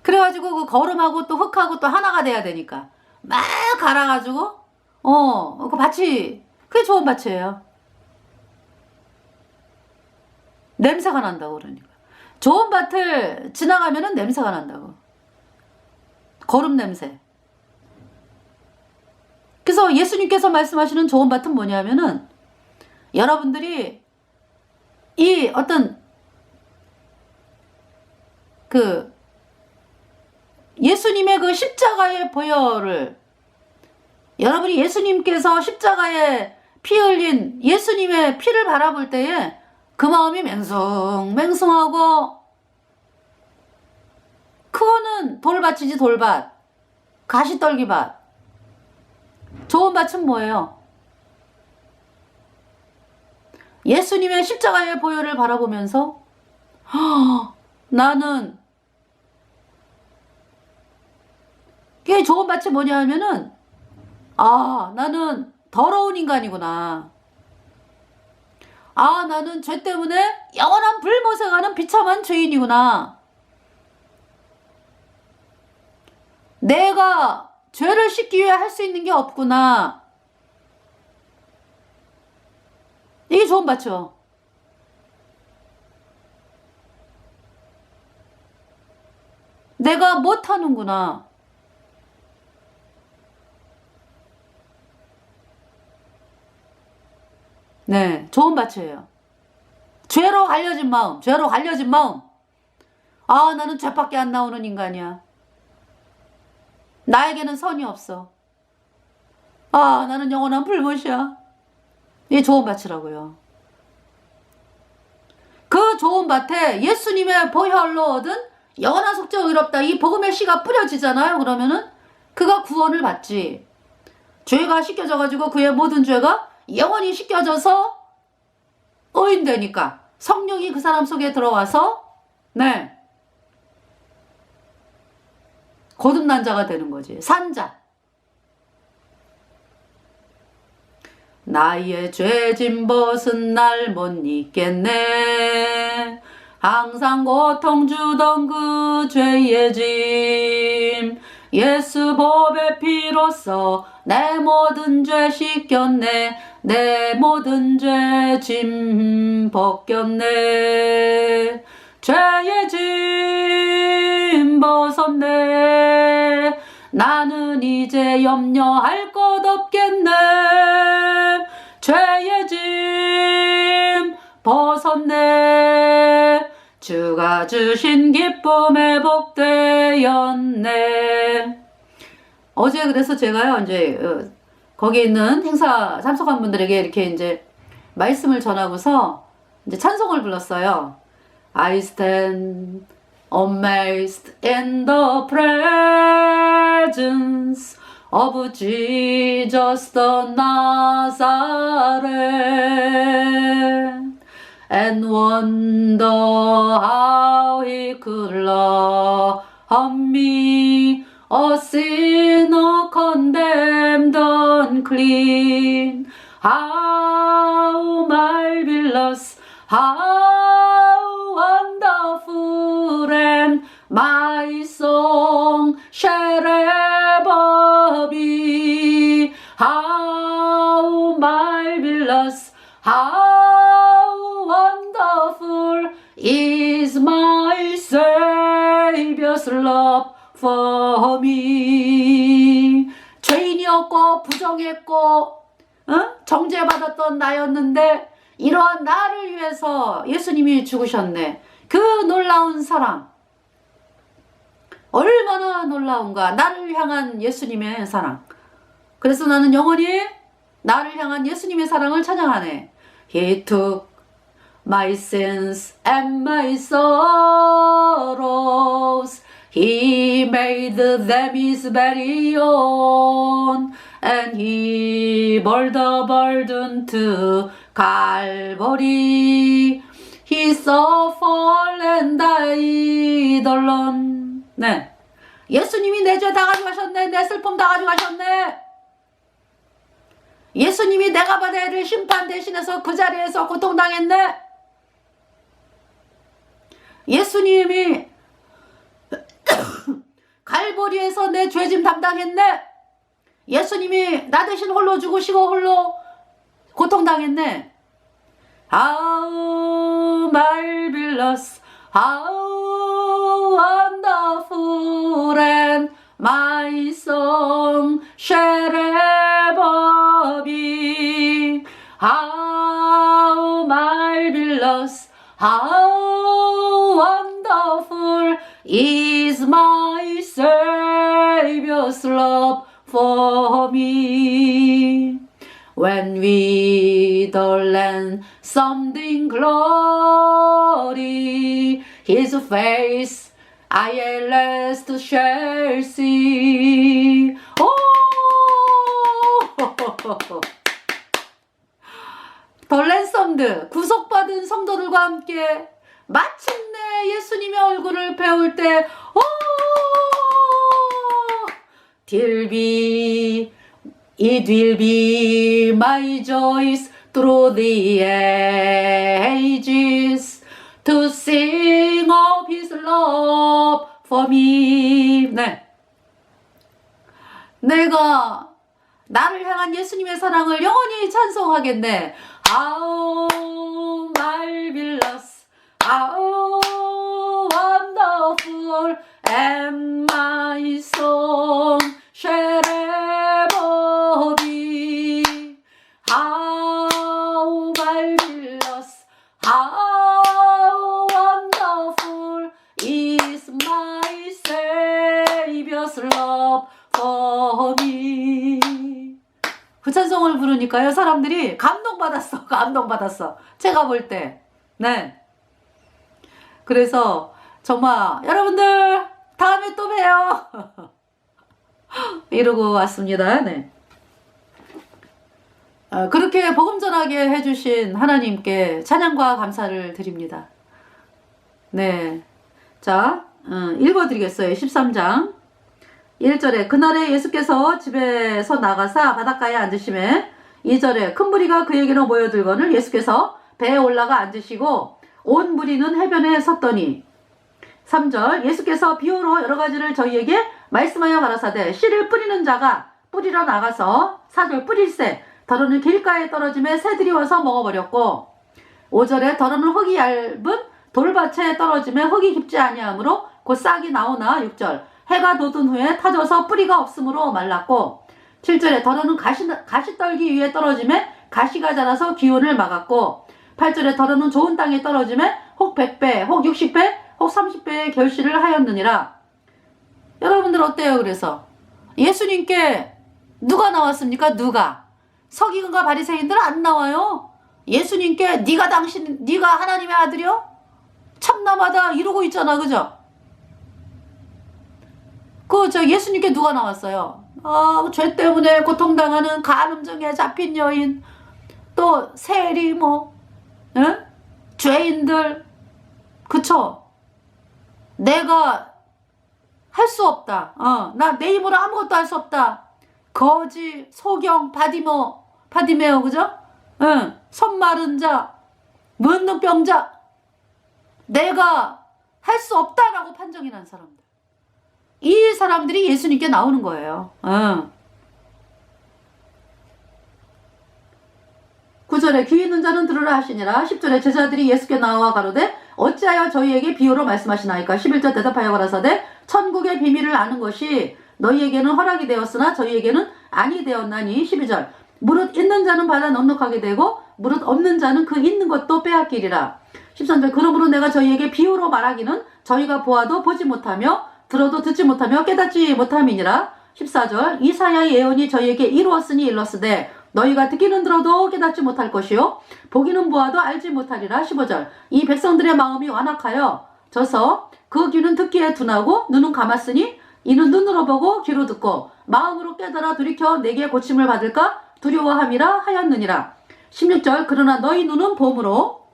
Speaker 1: 그래가지고 그 거름하고 또 흙하고 또 하나가 돼야 되니까 막 갈아가지고 그 밭이 그게 좋은 밭이에요. 냄새가 난다고 그러니까. 좋은 밭을 지나가면은 냄새가 난다고. 거름 냄새. 그래서 예수님께서 말씀하시는 좋은 밭은 뭐냐면은 여러분들이 이 어떤 그 예수님의 그 십자가의 보혈을 여러분이 예수님께서 십자가에 피 흘린 예수님의 피를 바라볼 때에 그 마음이 맹숭맹숭하고 그거는 돌밭이지 돌밭. 가시떨기밭. 좋은 밭은 뭐예요? 예수님의 십자가의 보혈을 바라보면서 나는 이게 좋은 밭이 뭐냐 하면은 나는 더러운 인간이구나. 나는 죄 때문에 영원한 불못에 가는 비참한 죄인이구나. 내가 죄를 씻기 위해 할 수 있는 게 없구나. 이게 좋은 밭이요. 내가 못하는구나. 네, 좋은 밭이에요. 죄로 갈려진 마음, 죄로 갈려진 마음. 나는 죄밖에 안 나오는 인간이야. 나에게는 선이 없어. 나는 영원한 불못이야. 이게 좋은 밭이라고요. 그 좋은 밭에 예수님의 보혈로 얻은 영원한 속죄 의롭다. 이 복음의 씨가 뿌려지잖아요. 그러면은 그가 구원을 받지. 죄가 씻겨져가지고 그의 모든 죄가 영원히 씻겨져서 의인되니까 성령이 그 사람 속에 들어와서 네, 거듭난 자가 되는 거지. 산자. 나의 죄진 벗은 날 못 잊겠네. 항상 고통 주던 그 죄의 짐 예수 법의 피로써 내 모든 죄 씻겼네. 내 모든 죄 짐 벗겼네. 죄의 짐 벗었네. 나는 이제 염려할 것 없겠네. 죄의 짐 벗었네. 주가 주신 기쁨에 복되었네. 어제 그래서 제가요, 이제, 거기 있는 행사 참석한 분들에게 이렇게 이제 말씀을 전하고서 이제 찬송을 불렀어요. I stand amazed in the presence of Jesus the Nazareth and wonder how he could love me, a sinner condemned unclean. How marvelous, how wonderful, and my song shall ever be. How marvelous, how wonderful is my Savior's love for me. 죄인이었고 부정했고 정죄받았던 나였는데 이러한 나를 위해서 예수님이 죽으셨네. 그 놀라운 사랑, 얼마나 놀라운가. 나를 향한 예수님의 사랑. 그래서 나는 영원히 나를 향한 예수님의 사랑을 찬양하네. He took my sins and my sorrows. He made them his very own. And he bore the burden to Calvary. He suffered and died alone. 네, 예수님이 내 죄 다 가져가셨네. 내 슬픔 다 가져가셨네. 예수님이 내가 받아야 될 심판 대신해서 그 자리에서 고통당했네. 예수님이 갈보리에서 내 죄짐 담당했네. 예수님이 나 대신 홀로 죽으시고 홀로 고통당했네. How marvelous, how wonderful, and my song shall ever be. How marvelous, how wonderful is my Savior's love for me. When we the land something glory, his face I at last shall see. 더 랜섬드, 구속받은 성도들과 함께 마침내 예수님의 얼굴을 배울 때 It will be my joys through the ages to sing of his love for me. 네, 내가 나를 향한 예수님의 사랑을 영원히 찬송하겠네. How marvelous, how wonderful, and my song shall ever be. How marvelous, how wonderful is my Savior's love for me. 그 찬송을 부르니까요, 사람들이 감동받았어. 제가 볼 때. 네. 그래서 정말 여러분들 다음에 또 봬요. 이러고 왔습니다. 네. 그렇게 복음 전하게 해주신 하나님께 찬양과 감사를 드립니다. 네. 자, 읽어드리겠어요. 13장 1절에 그날에 예수께서 집에서 나가사 바닷가에 앉으시매 2절에 큰 무리가 그에게로 모여들거늘 예수께서 배에 올라가 앉으시고 온 무리는 해변에 섰더니 3절 예수께서 비유로 여러 가지를 저희에게 말씀하여 가라사대 씨를 뿌리는 자가 뿌리러 나가서 4절 뿌릴새 더러는 길가에 떨어짐에 새들이 와서 먹어버렸고 5절에 더러는 흙이 얇은 돌밭에 떨어짐에 흙이 깊지 아니하므로 곧 싹이 나오나 6절 해가 돋은 후에 타져서 뿌리가 없으므로 말랐고 7절에 더러는 가시떨기 위에 떨어짐에 가시가 자라서 기온을 막았고 8절에 더러는 좋은 땅에 떨어짐에 혹 100배 혹 60배 혹 30배의 결실을 하였느니라. 여러분들 어때요? 그래서 예수님께 누가 나왔습니까? 누가? 서기관과 바리새인들 안 나와요. 예수님께 네가 하나님의 아들이요? 참나마다 이러고 있잖아. 그죠? 예수님께 누가 나왔어요? 죄 때문에 고통당하는 간음증에 잡힌 여인, 또 세리 죄인들, 그쵸? 내가 할 수 없다. 나 내 힘으로 아무것도 할 수 없다. 거지, 소경, 바디메오, 그죠? 손 마른 자, 문둥병자, 내가 할 수 없다라고 판정이 난 사람들. 이 사람들이 예수님께 나오는 거예요. 9절에 귀 있는 자는 들으라 하시니라. 10절에 제자들이 예수께 나와 가로되 어찌하여 저희에게 비유로 말씀하시나이까. 11절 대답하여 가라사대 천국의 비밀을 아는 것이 너희에게는 허락이 되었으나 저희에게는 아니 되었나니. 12절 무릇 있는 자는 받아 넉넉하게 되고 무릇 없는 자는 그 있는 것도 빼앗기리라. 13절 그러므로 내가 저희에게 비유로 말하기는 저희가 보아도 보지 못하며 들어도 듣지 못하며 깨닫지 못함이니라. 14절 이사야의 예언이 저희에게 이루었으니 일렀으되 너희가 듣기는 들어도 깨닫지 못할 것이요 보기는 보아도 알지 못하리라. 15절 이 백성들의 마음이 완악하여 져서 그 귀는 듣기에 둔하고 눈은 감았으니 이는 눈으로 보고 귀로 듣고 마음으로 깨달아 돌이켜 내게 고침을 받을까 두려워함이라 하였느니라. 16절 그러나 너희 눈은 봄으로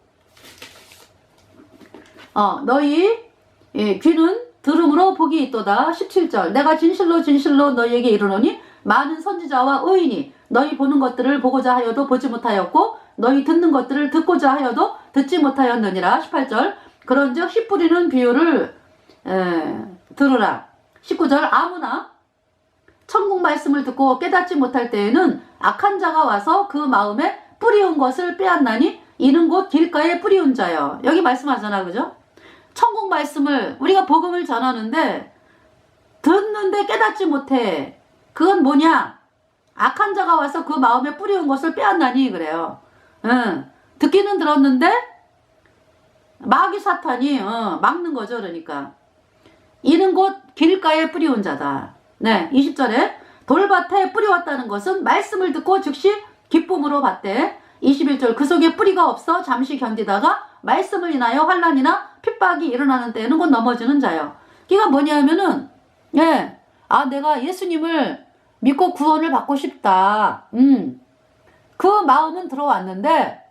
Speaker 1: 너희 귀는 들음으로 복이 있도다. 17절 내가 진실로 너희에게 이르노니 많은 선지자와 의인이 너희 보는 것들을 보고자 하여도 보지 못하였고 너희 듣는 것들을 듣고자 하여도 듣지 못하였느니라. 18절 그런즉 씨 뿌리는 비유를 들으라. 19절 아무나 천국 말씀을 듣고 깨닫지 못할 때에는 악한 자가 와서 그 마음에 뿌리운 것을 빼앗나니 이는 곧 길가에 뿌리운 자여. 여기 말씀하잖아. 그죠? 천국 말씀을 우리가 복음을 전하는데 듣는데 깨닫지 못해. 그건 뭐냐? 악한 자가 와서 그 마음에 뿌리운 것을 빼앗나니 그래요. 듣기는 들었는데 마귀 사탄이 막는 거죠. 그러니까 이는 곧 길가에 뿌리운 자다. 네, 20절에 돌밭에 뿌리웠다는 것은 말씀을 듣고 즉시 기쁨으로 받되 21절 그 속에 뿌리가 없어 잠시 견디다가 말씀을 인하여 환난이나 핍박이 일어나는 때에는 곧 넘어지는 자요. 이게 뭐냐면은 내가 예수님을 믿고 구원을 받고 싶다. 그 마음은 들어왔는데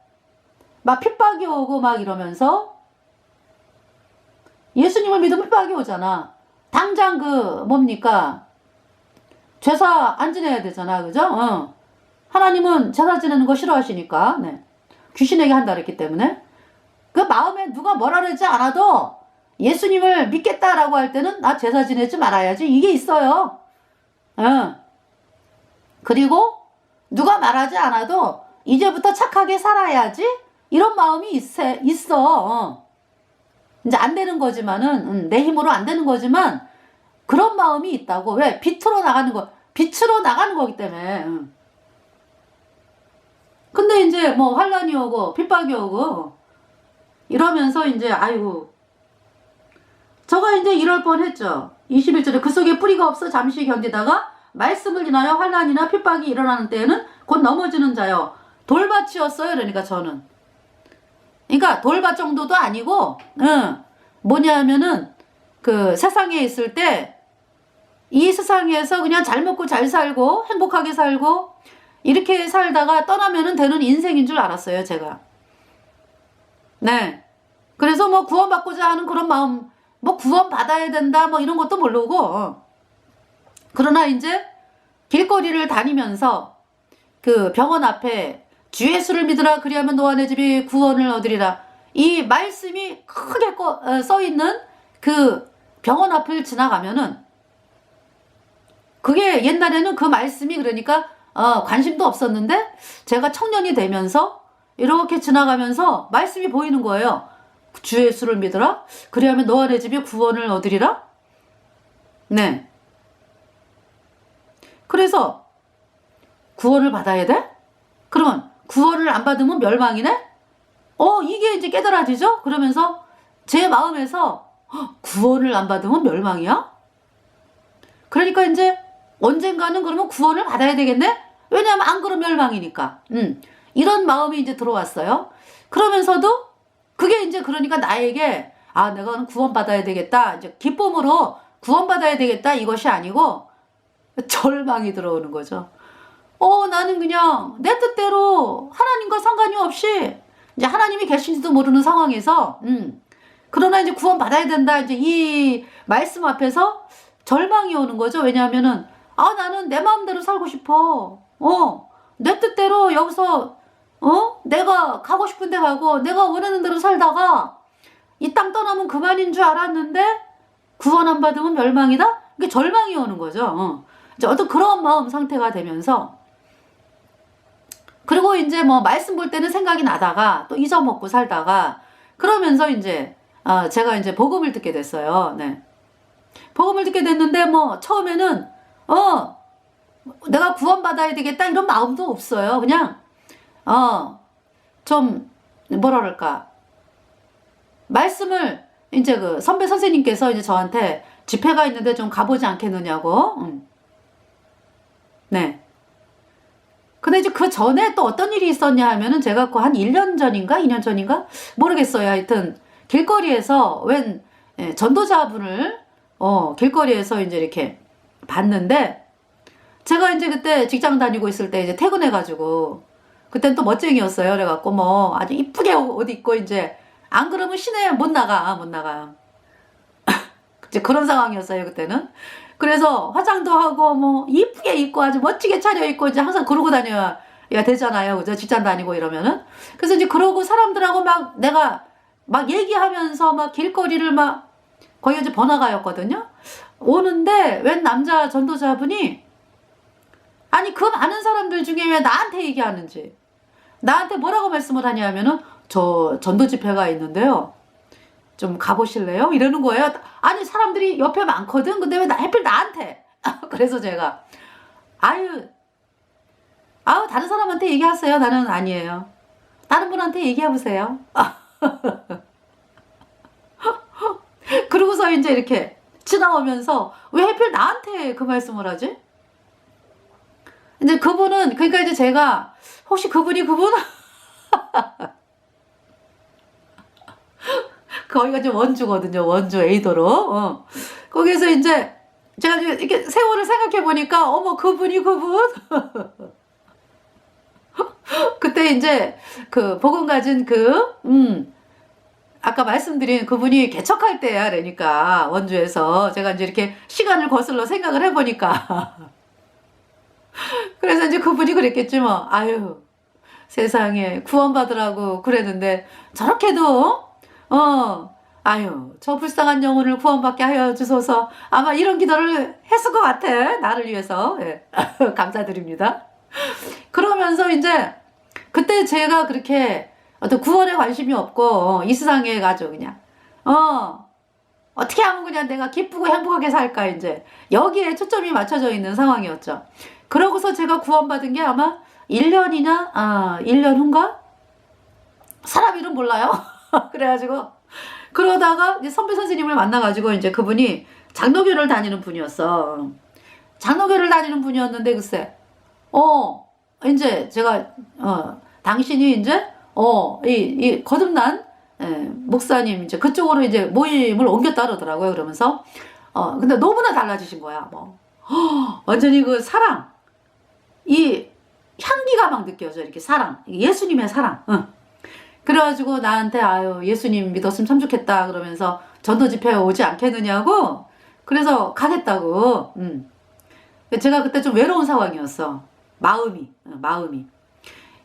Speaker 1: 막 핍박이 오고 막 이러면서 예수님을 믿으면 핍박이 오잖아. 당장 뭡니까? 제사 안 지내야 되잖아. 그죠? 하나님은 제사 지내는 거 싫어하시니까. 네. 귀신에게 한다 그랬기 때문에. 그 마음에 누가 뭐라 그러지 않아도 예수님을 믿겠다라고 할 때는 나 제사 지내지 말아야지. 이게 있어요. 그리고 누가 말하지 않아도 이제부터 착하게 살아야지. 이런 마음이 있어. 이제 안 되는 거지만은, 내 힘으로 안 되는 거지만, 그런 마음이 있다고. 왜? 빛으로 나가는 거기 때문에. 근데 이제 환란이 오고, 핍박이 오고, 이러면서 이제, 저가 이제 이럴 뻔 했죠. 21절에 그 속에 뿌리가 없어 잠시 견디다가, 말씀을 인하여 환란이나 핍박이 일어나는 때에는 곧 넘어지는 자요. 돌밭이었어요. 그러니까 저는. 그러니까 돌밭 정도도 아니고 뭐냐면은 그 세상에 있을 때 이 세상에서 그냥 잘 먹고 잘 살고 행복하게 살고 이렇게 살다가 떠나면은 되는 인생인 줄 알았어요, 제가. 네. 그래서 뭐 구원받고자 하는 그런 마음, 뭐 구원받아야 된다, 뭐 이런 것도 모르고, 그러나 이제 길거리를 다니면서 그 병원 앞에 주 예수를 믿으라 그리하면 너와 내 집이 구원을 얻으리라. 이 말씀이 크게 써 있는 그 병원 앞을 지나가면은 그게 옛날에는 그 말씀이 그러니까 관심도 없었는데 제가 청년이 되면서 이렇게 지나가면서 말씀이 보이는 거예요. 주 예수를 믿으라 그리하면 너와 내 집이 구원을 얻으리라. 네. 그래서 구원을 받아야 돼? 그러면 구원을 안 받으면 멸망이네? 이게 이제 깨달아지죠? 그러면서 제 마음에서 구원을 안 받으면 멸망이야? 그러니까 이제 언젠가는 그러면 구원을 받아야 되겠네? 왜냐하면 안 그러면 멸망이니까. 이런 마음이 이제 들어왔어요. 그러면서도 그게 이제 그러니까 나에게 내가 구원받아야 되겠다. 이제 기쁨으로 구원받아야 되겠다. 이것이 아니고 절망이 들어오는 거죠. 나는 그냥 내 뜻대로 하나님과 상관이 없이 이제 하나님이 계신지도 모르는 상황에서 그러나 이제 구원받아야 된다. 이제 이 말씀 앞에서 절망이 오는 거죠. 왜냐하면은 나는 내 마음대로 살고 싶어. 내 뜻대로 여기서 내가 가고 싶은 데 가고 내가 원하는 대로 살다가 이 땅 떠나면 그만인 줄 알았는데 구원 안 받으면 멸망이다? 이게 절망이 오는 거죠. 이제 어떤 그런 마음 상태가 되면서 그리고 이제 뭐 말씀 볼 때는 생각이 나다가 또 잊어먹고 살다가 그러면서 이제 제가 이제 복음을 듣게 됐어요. 네. 복음을 듣게 됐는데 뭐 처음에는 내가 구원받아야 되겠다 이런 마음도 없어요. 그냥 좀 뭐라 그럴까 말씀을 이제 그 선배 선생님께서 이제 저한테 집회가 있는데 좀 가보지 않겠느냐고. 네. 근데 이제 그 전에 또 어떤 일이 있었냐 하면은 제가 그 한 1년 전인가 2년 전인가 모르겠어요. 하여튼 길거리에서 웬 전도자분을 길거리에서 이제 이렇게 봤는데 제가 이제 그때 직장 다니고 있을 때 이제 퇴근해가지고 그땐 또 멋쟁이였어요. 그래갖고 뭐 아주 이쁘게 옷 입고 이제 안 그러면 시내 못 나가. 이제 그런 상황이었어요. 그때는. 그래서 화장도 하고 뭐 이쁘게 입고 아주 멋지게 차려입고 이제 항상 그러고 다녀야 되잖아요. 그죠? 직장 다니고 이러면은. 그래서 이제 그러고 사람들하고 막 내가 막 얘기하면서 막 길거리를 막 거기 이제 번화가였거든요. 오는데 웬 남자 전도자분이 아니 그 많은 사람들 중에 왜 나한테 얘기하는지 나한테 뭐라고 말씀을 하냐면은 저 전도 집회가 있는데요. 좀 가보실래요? 이러는 거예요. 아니 사람들이 옆에 많거든. 근데 왜 하필 나한테? 그래서 제가 아유 다른 사람한테 얘기하세요. 나는 아니에요. 다른 분한테 얘기해보세요. 그러고서 이제 이렇게 지나오면서 왜 하필 나한테 그 말씀을 하지? 이제 그분은 그러니까 이제 제가 혹시 그분 거기가 좀 원주거든요. 원주 에이도로. 거기서 이제 제가 이렇게 세월을 생각해 보니까 어머 그분 그때 이제 그 복음 가진 아까 말씀드린 그분이 개척할 때야. 그러니까 원주에서 제가 이제 이렇게 시간을 거슬러 생각을 해보니까 그래서 이제 그분이 그랬겠지 뭐. 아유 세상에 구원받으라고 그랬는데 저렇게도 아유 저 불쌍한 영혼을 구원받게 하여 주소서. 아마 이런 기도를 했을 것 같아. 나를 위해서. 예. 감사드립니다. 그러면서 이제 그때 제가 그렇게 어떤 구원에 관심이 없고 이 세상에 가지고 그냥 어떻게 하면 그냥 내가 기쁘고 행복하게 살까 이제 여기에 초점이 맞춰져 있는 상황이었죠. 그러고서 제가 구원받은 게 아마 1년이냐 1년 후인가? 사람 이름 몰라요. 그래가지고 그러다가 이제 선배 선생님을 만나가지고 이제 그분이 장로교를 다니는 분이었어. 장로교를 다니는 분이었는데 글쎄 이제 제가 당신이 이제 이 거듭난 목사님 이제 그쪽으로 이제 모임을 옮겼다 그러더라고요. 그러면서 근데 너무나 달라지신 거야. 뭐 완전히 그 사랑 이 향기가 막 느껴져. 이렇게 사랑. 예수님의 사랑. 응. 그래가지고 나한테 아유 예수님 믿었으면 참 좋겠다 그러면서 전도 집회에 오지 않겠느냐고 그래서 가겠다고. 제가 그때 좀 외로운 상황이었어. 마음이.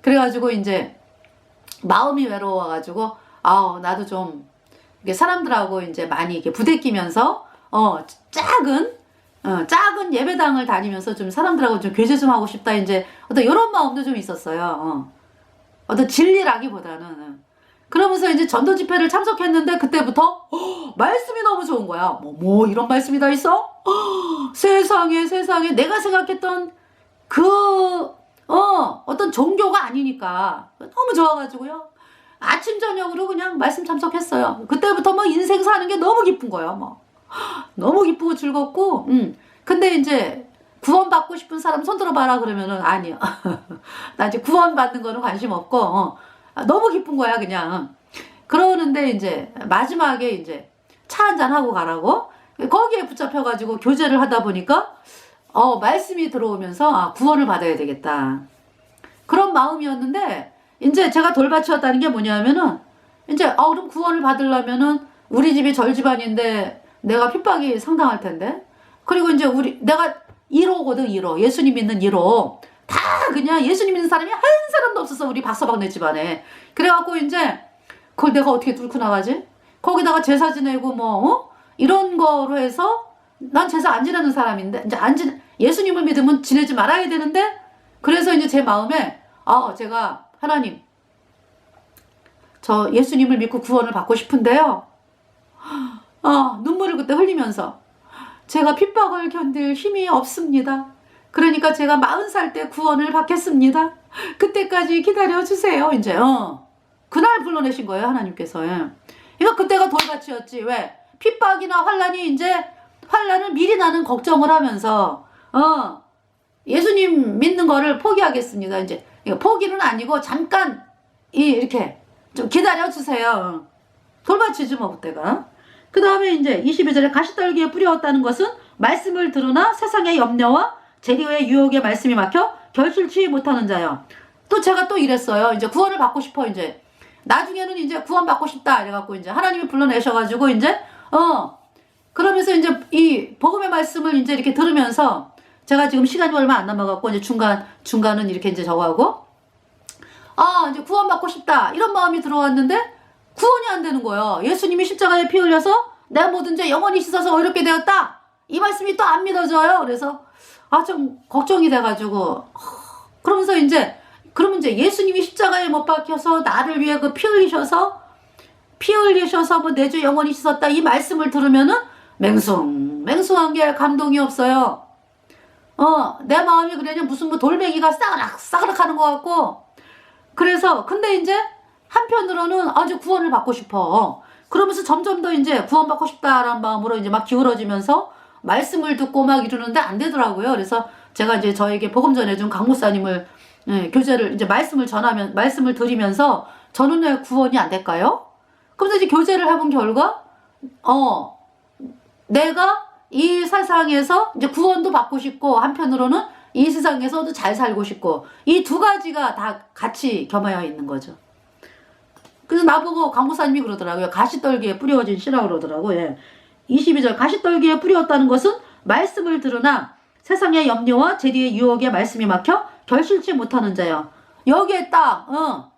Speaker 1: 그래가지고 이제 마음이 외로워가지고 나도 좀 이게 사람들하고 이제 많이 이렇게 부대끼면서 작은 예배당을 다니면서 좀 사람들하고 좀 교제 좀 하고 싶다 이제 어떤 이런 마음도 좀 있었어요. 어떤 진리라기보다는. 그러면서 이제 전도 집회를 참석했는데 그때부터 말씀이 너무 좋은 거야. 뭐 이런 말씀이 다 있어? 세상에 내가 생각했던 어떤 종교가 아니니까 너무 좋아가지고요. 아침 저녁으로 그냥 말씀 참석했어요. 그때부터 뭐 인생 사는 게 너무 기쁜 거야. 뭐 너무 기쁘고 즐겁고. 근데 이제 구원받고 싶은 사람 손 들어봐라 그러면은 아니야. 나 이제 구원받는 거는 관심 없고 너무 기쁜 거야 그냥. 그러는데 이제 마지막에 이제 차 한잔 하고 가라고 거기에 붙잡혀가지고 교제를 하다 보니까 말씀이 들어오면서 구원을 받아야 되겠다 그런 마음이었는데 이제 제가 돌밭이었다는 게 뭐냐면은 이제 그럼 구원을 받으려면은 우리 집이 절집안인데 내가 핍박이 상당할 텐데 그리고 이제 내가 1호거든 1호 예수님 믿는 1호 다 그냥 예수님 믿는 사람이 한 사람도 없었어 우리 박서방네 집안에. 그래갖고 이제 그걸 내가 어떻게 뚫고 나가지? 거기다가 제사 지내고 이런 거로 해서 난 제사 안 지내는 사람인데 이제 예수님을 믿으면 지내지 말아야 되는데 그래서 이제 제 마음에 제가 하나님 저 예수님을 믿고 구원을 받고 싶은데요. 눈물을 그때 흘리면서 제가 핍박을 견딜 힘이 없습니다. 그러니까 제가 40살 때 구원을 받겠습니다. 그때까지 기다려주세요. 이제 그날 불러내신 거예요 하나님께서. 그러니까 그때가 돌밭이었지. 왜? 핍박이나 환란을 미리 나는 걱정을 하면서 예수님 믿는 거를 포기하겠습니다. 이제 포기는 아니고 잠깐 이렇게 좀 기다려주세요. 돌밭이지 뭐 그때가. 그 다음에 이제 22절에 가시떨기에 뿌려왔다는 것은 말씀을 들으나 세상의 염려와 재료의 유혹에 말씀이 막혀 결실치 못하는 자요. 또 제가 또 이랬어요. 이제 구원을 받고 싶어. 이제 나중에는 이제 구원 받고 싶다 이래갖고 이제 하나님이 불러내셔가지고 이제 그러면서 이제 이 복음의 말씀을 이제 이렇게 들으면서 제가 지금 시간이 얼마 안 남아갖고 이제 중간은 이렇게 이제 저거하고 이제 구원 받고 싶다 이런 마음이 들어왔는데 구원이 안 되는 거예요. 예수님이 십자가에 피 흘려서 내 모든 죄 영원히 씻어서 의롭게 되었다. 이 말씀이 또 안 믿어져요. 그래서 좀 걱정이 돼가지고 그러면서 그러면 이제 예수님이 십자가에 못 박혀서 나를 위해 그 피 흘리셔서 뭐 내 죄 영원히 씻었다 이 말씀을 들으면은 맹숭한 게 감동이 없어요. 내 마음이 그냥 무슨 뭐 돌멩이가 싸그락 하는 것 같고 그래서 근데 이제 한편으로는 아주 구원을 받고 싶어. 그러면서 점점 더 이제 구원받고 싶다라는 마음으로 이제 막 기울어지면서 말씀을 듣고 막 이러는데 안 되더라고요. 그래서 제가 이제 저에게 복음 전해준 강 목사님을 교제를 이제 말씀을 드리면서 저는 왜 구원이 안 될까요? 그래서 이제 교제를 해본 결과 내가 이 세상에서 이제 구원도 받고 싶고 한편으로는 이 세상에서도 잘 살고 싶고 이 두 가지가 다 같이 겸하여 있는 거죠. 그래서 나보고 강목사님이 그러더라고요. 가시떨기에 뿌려진 씨라고 그러더라고요. 22절 가시떨기에 뿌렸다는 것은 말씀을 들으나 세상의 염려와 재리의 유혹에 말씀이 막혀 결실치 못하는 자요. 여기에 딱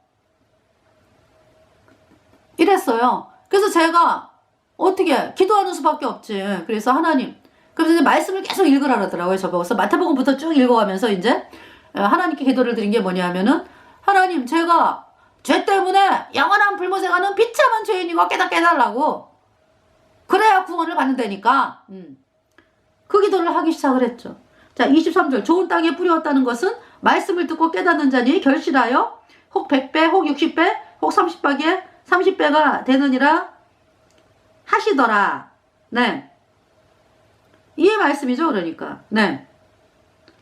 Speaker 1: 이랬어요. 그래서 제가 어떻게 기도하는 수밖에 없지. 그래서 하나님 그래서 이제 말씀을 계속 읽으라 그러더라고요. 저보고 마태복음부터 쭉 읽어가면서 이제 하나님께 기도를 드린 게 뭐냐면은 하나님 제가 죄 때문에 영원한 불못에 가는 비참한 죄인이고 깨닫게 해달라고. 그래야 구원을 받는다니까. 그 기도를 하기 시작을 했죠. 자 23절 좋은 땅에 뿌렸다는 것은 말씀을 듣고 깨닫는 자니 결실하여 혹 100배 혹 60배 혹 30배가 되느니라 하시더라. 네. 이 말씀이죠. 그러니까 네.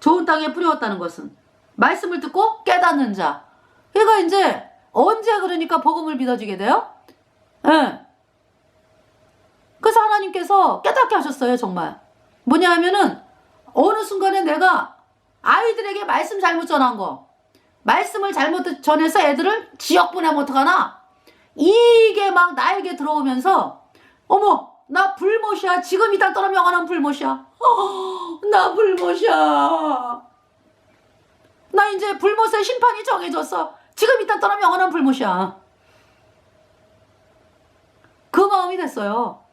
Speaker 1: 좋은 땅에 뿌렸다는 것은 말씀을 듣고 깨닫는 자. 그러니까 이제 언제 그러니까 복음을 믿어지게 돼요? 네. 그래서 하나님께서 깨닫게 하셨어요. 정말 뭐냐 하면은 어느 순간에 내가 아이들에게 말씀 잘못 전한 거 말씀을 잘못 전해서 애들을 지역 보내면 어떡하나? 이게 막 나에게 들어오면서 어머 나 불못이야. 지금 이따 떠나면 영원한 불못이야. 나 불못이야. 나 이제 불못의 심판이 정해졌어. 지금 이따 떠나면 영원한 불못이야. 그 마음이 됐어요.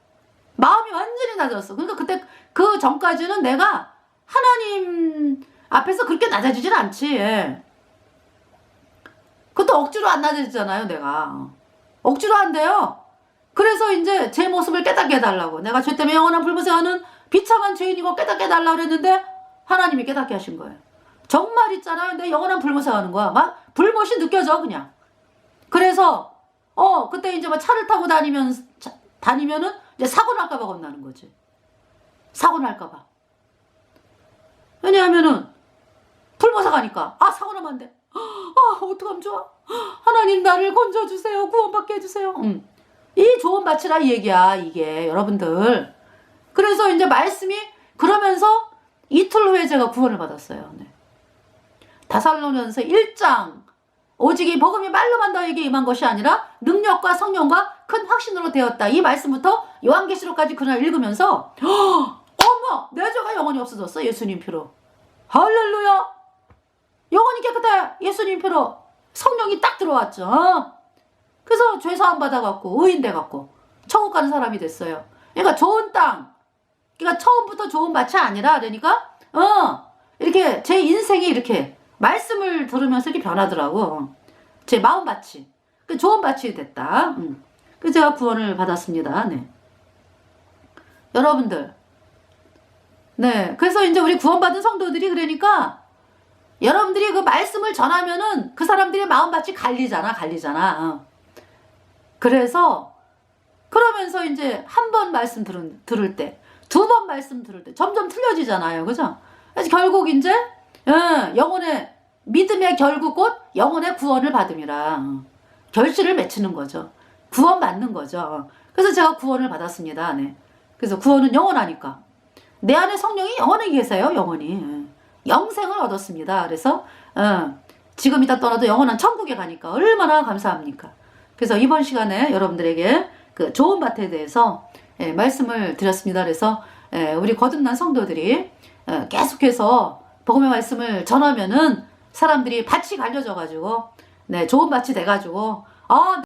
Speaker 1: 마음이 완전히 낮았어. 그러니까 그때 그 전까지는 내가 하나님 앞에서 그렇게 낮아지진 않지. 그것도 억지로 안 낮아지잖아요, 내가. 억지로 안 돼요. 그래서 이제 제 모습을 깨닫게 해달라고. 내가 죄 때문에 영원한 불못에 가는 비참한 죄인이고 깨닫게 해달라고 그랬는데 하나님이 깨닫게 하신 거예요. 정말 있잖아요. 내 영원한 불못에 가는 거야. 막 불못이 느껴져 그냥. 그래서 그때 이제 막 차를 타고 다니면은 이제 사고 날까봐 겁나는 거지. 사고 날까봐. 왜냐하면은 불못에 가니까 사고 나면 안 돼. 어떡하면 좋아. 하나님 나를 건져주세요. 구원받게 해주세요. 이 좋은 밭이라 이 얘기야 이게 여러분들. 그래서 이제 말씀이 그러면서 이틀 후에 제가 구원을 받았어요. 네. 다살로면서 1장 오직 이 복음이 말로만 너에게 임한 것이 아니라 능력과 성령과 큰 확신으로 되었다. 이 말씀부터 요한계시록까지 그날 읽으면서 어머 내 죄가 영원히 없어졌어. 예수님 피로. 할렐루야. 영원히 깨끗해. 예수님 피로. 성령이 딱 들어왔죠. 그래서 죄 사함 받아갖고 의인 돼갖고 천국 가는 사람이 됐어요. 그러니까 좋은 땅. 그러니까 처음부터 좋은 밭이 아니라 그러니까 이렇게 제 인생이 이렇게 말씀을 들으면서 이렇게 변하더라고. 제 마음밭이. 그 좋은 밭이 됐다. 그래서 제가 구원을 받았습니다. 네. 여러분들. 네. 그래서 이제 우리 구원받은 성도들이 그러니까 여러분들이 그 말씀을 전하면은 그 사람들의 마음밭이 갈리잖아. 그래서 그러면서 이제 한 번 말씀 들을 때, 두 번 말씀 들을 때 점점 틀려지잖아요. 그죠? 그래서 결국 이제 영혼의 믿음의 결국 곧 영혼의 구원을 받음이라 결실을 맺히는 거죠. 구원 받는 거죠. 그래서 제가 구원을 받았습니다. 네. 그래서 구원은 영원하니까 내 안에 성령이 영원히 계세요. 영원히 영생을 얻었습니다. 그래서 지금 이따 떠나도 영원한 천국에 가니까 얼마나 감사합니까? 그래서 이번 시간에 여러분들에게 그 좋은 밭에 대해서 말씀을 드렸습니다. 그래서 우리 거듭난 성도들이 계속해서 복음의 말씀을 전하면은 사람들이 밭이 갈려져 가지고 좋은 밭이 돼 가지고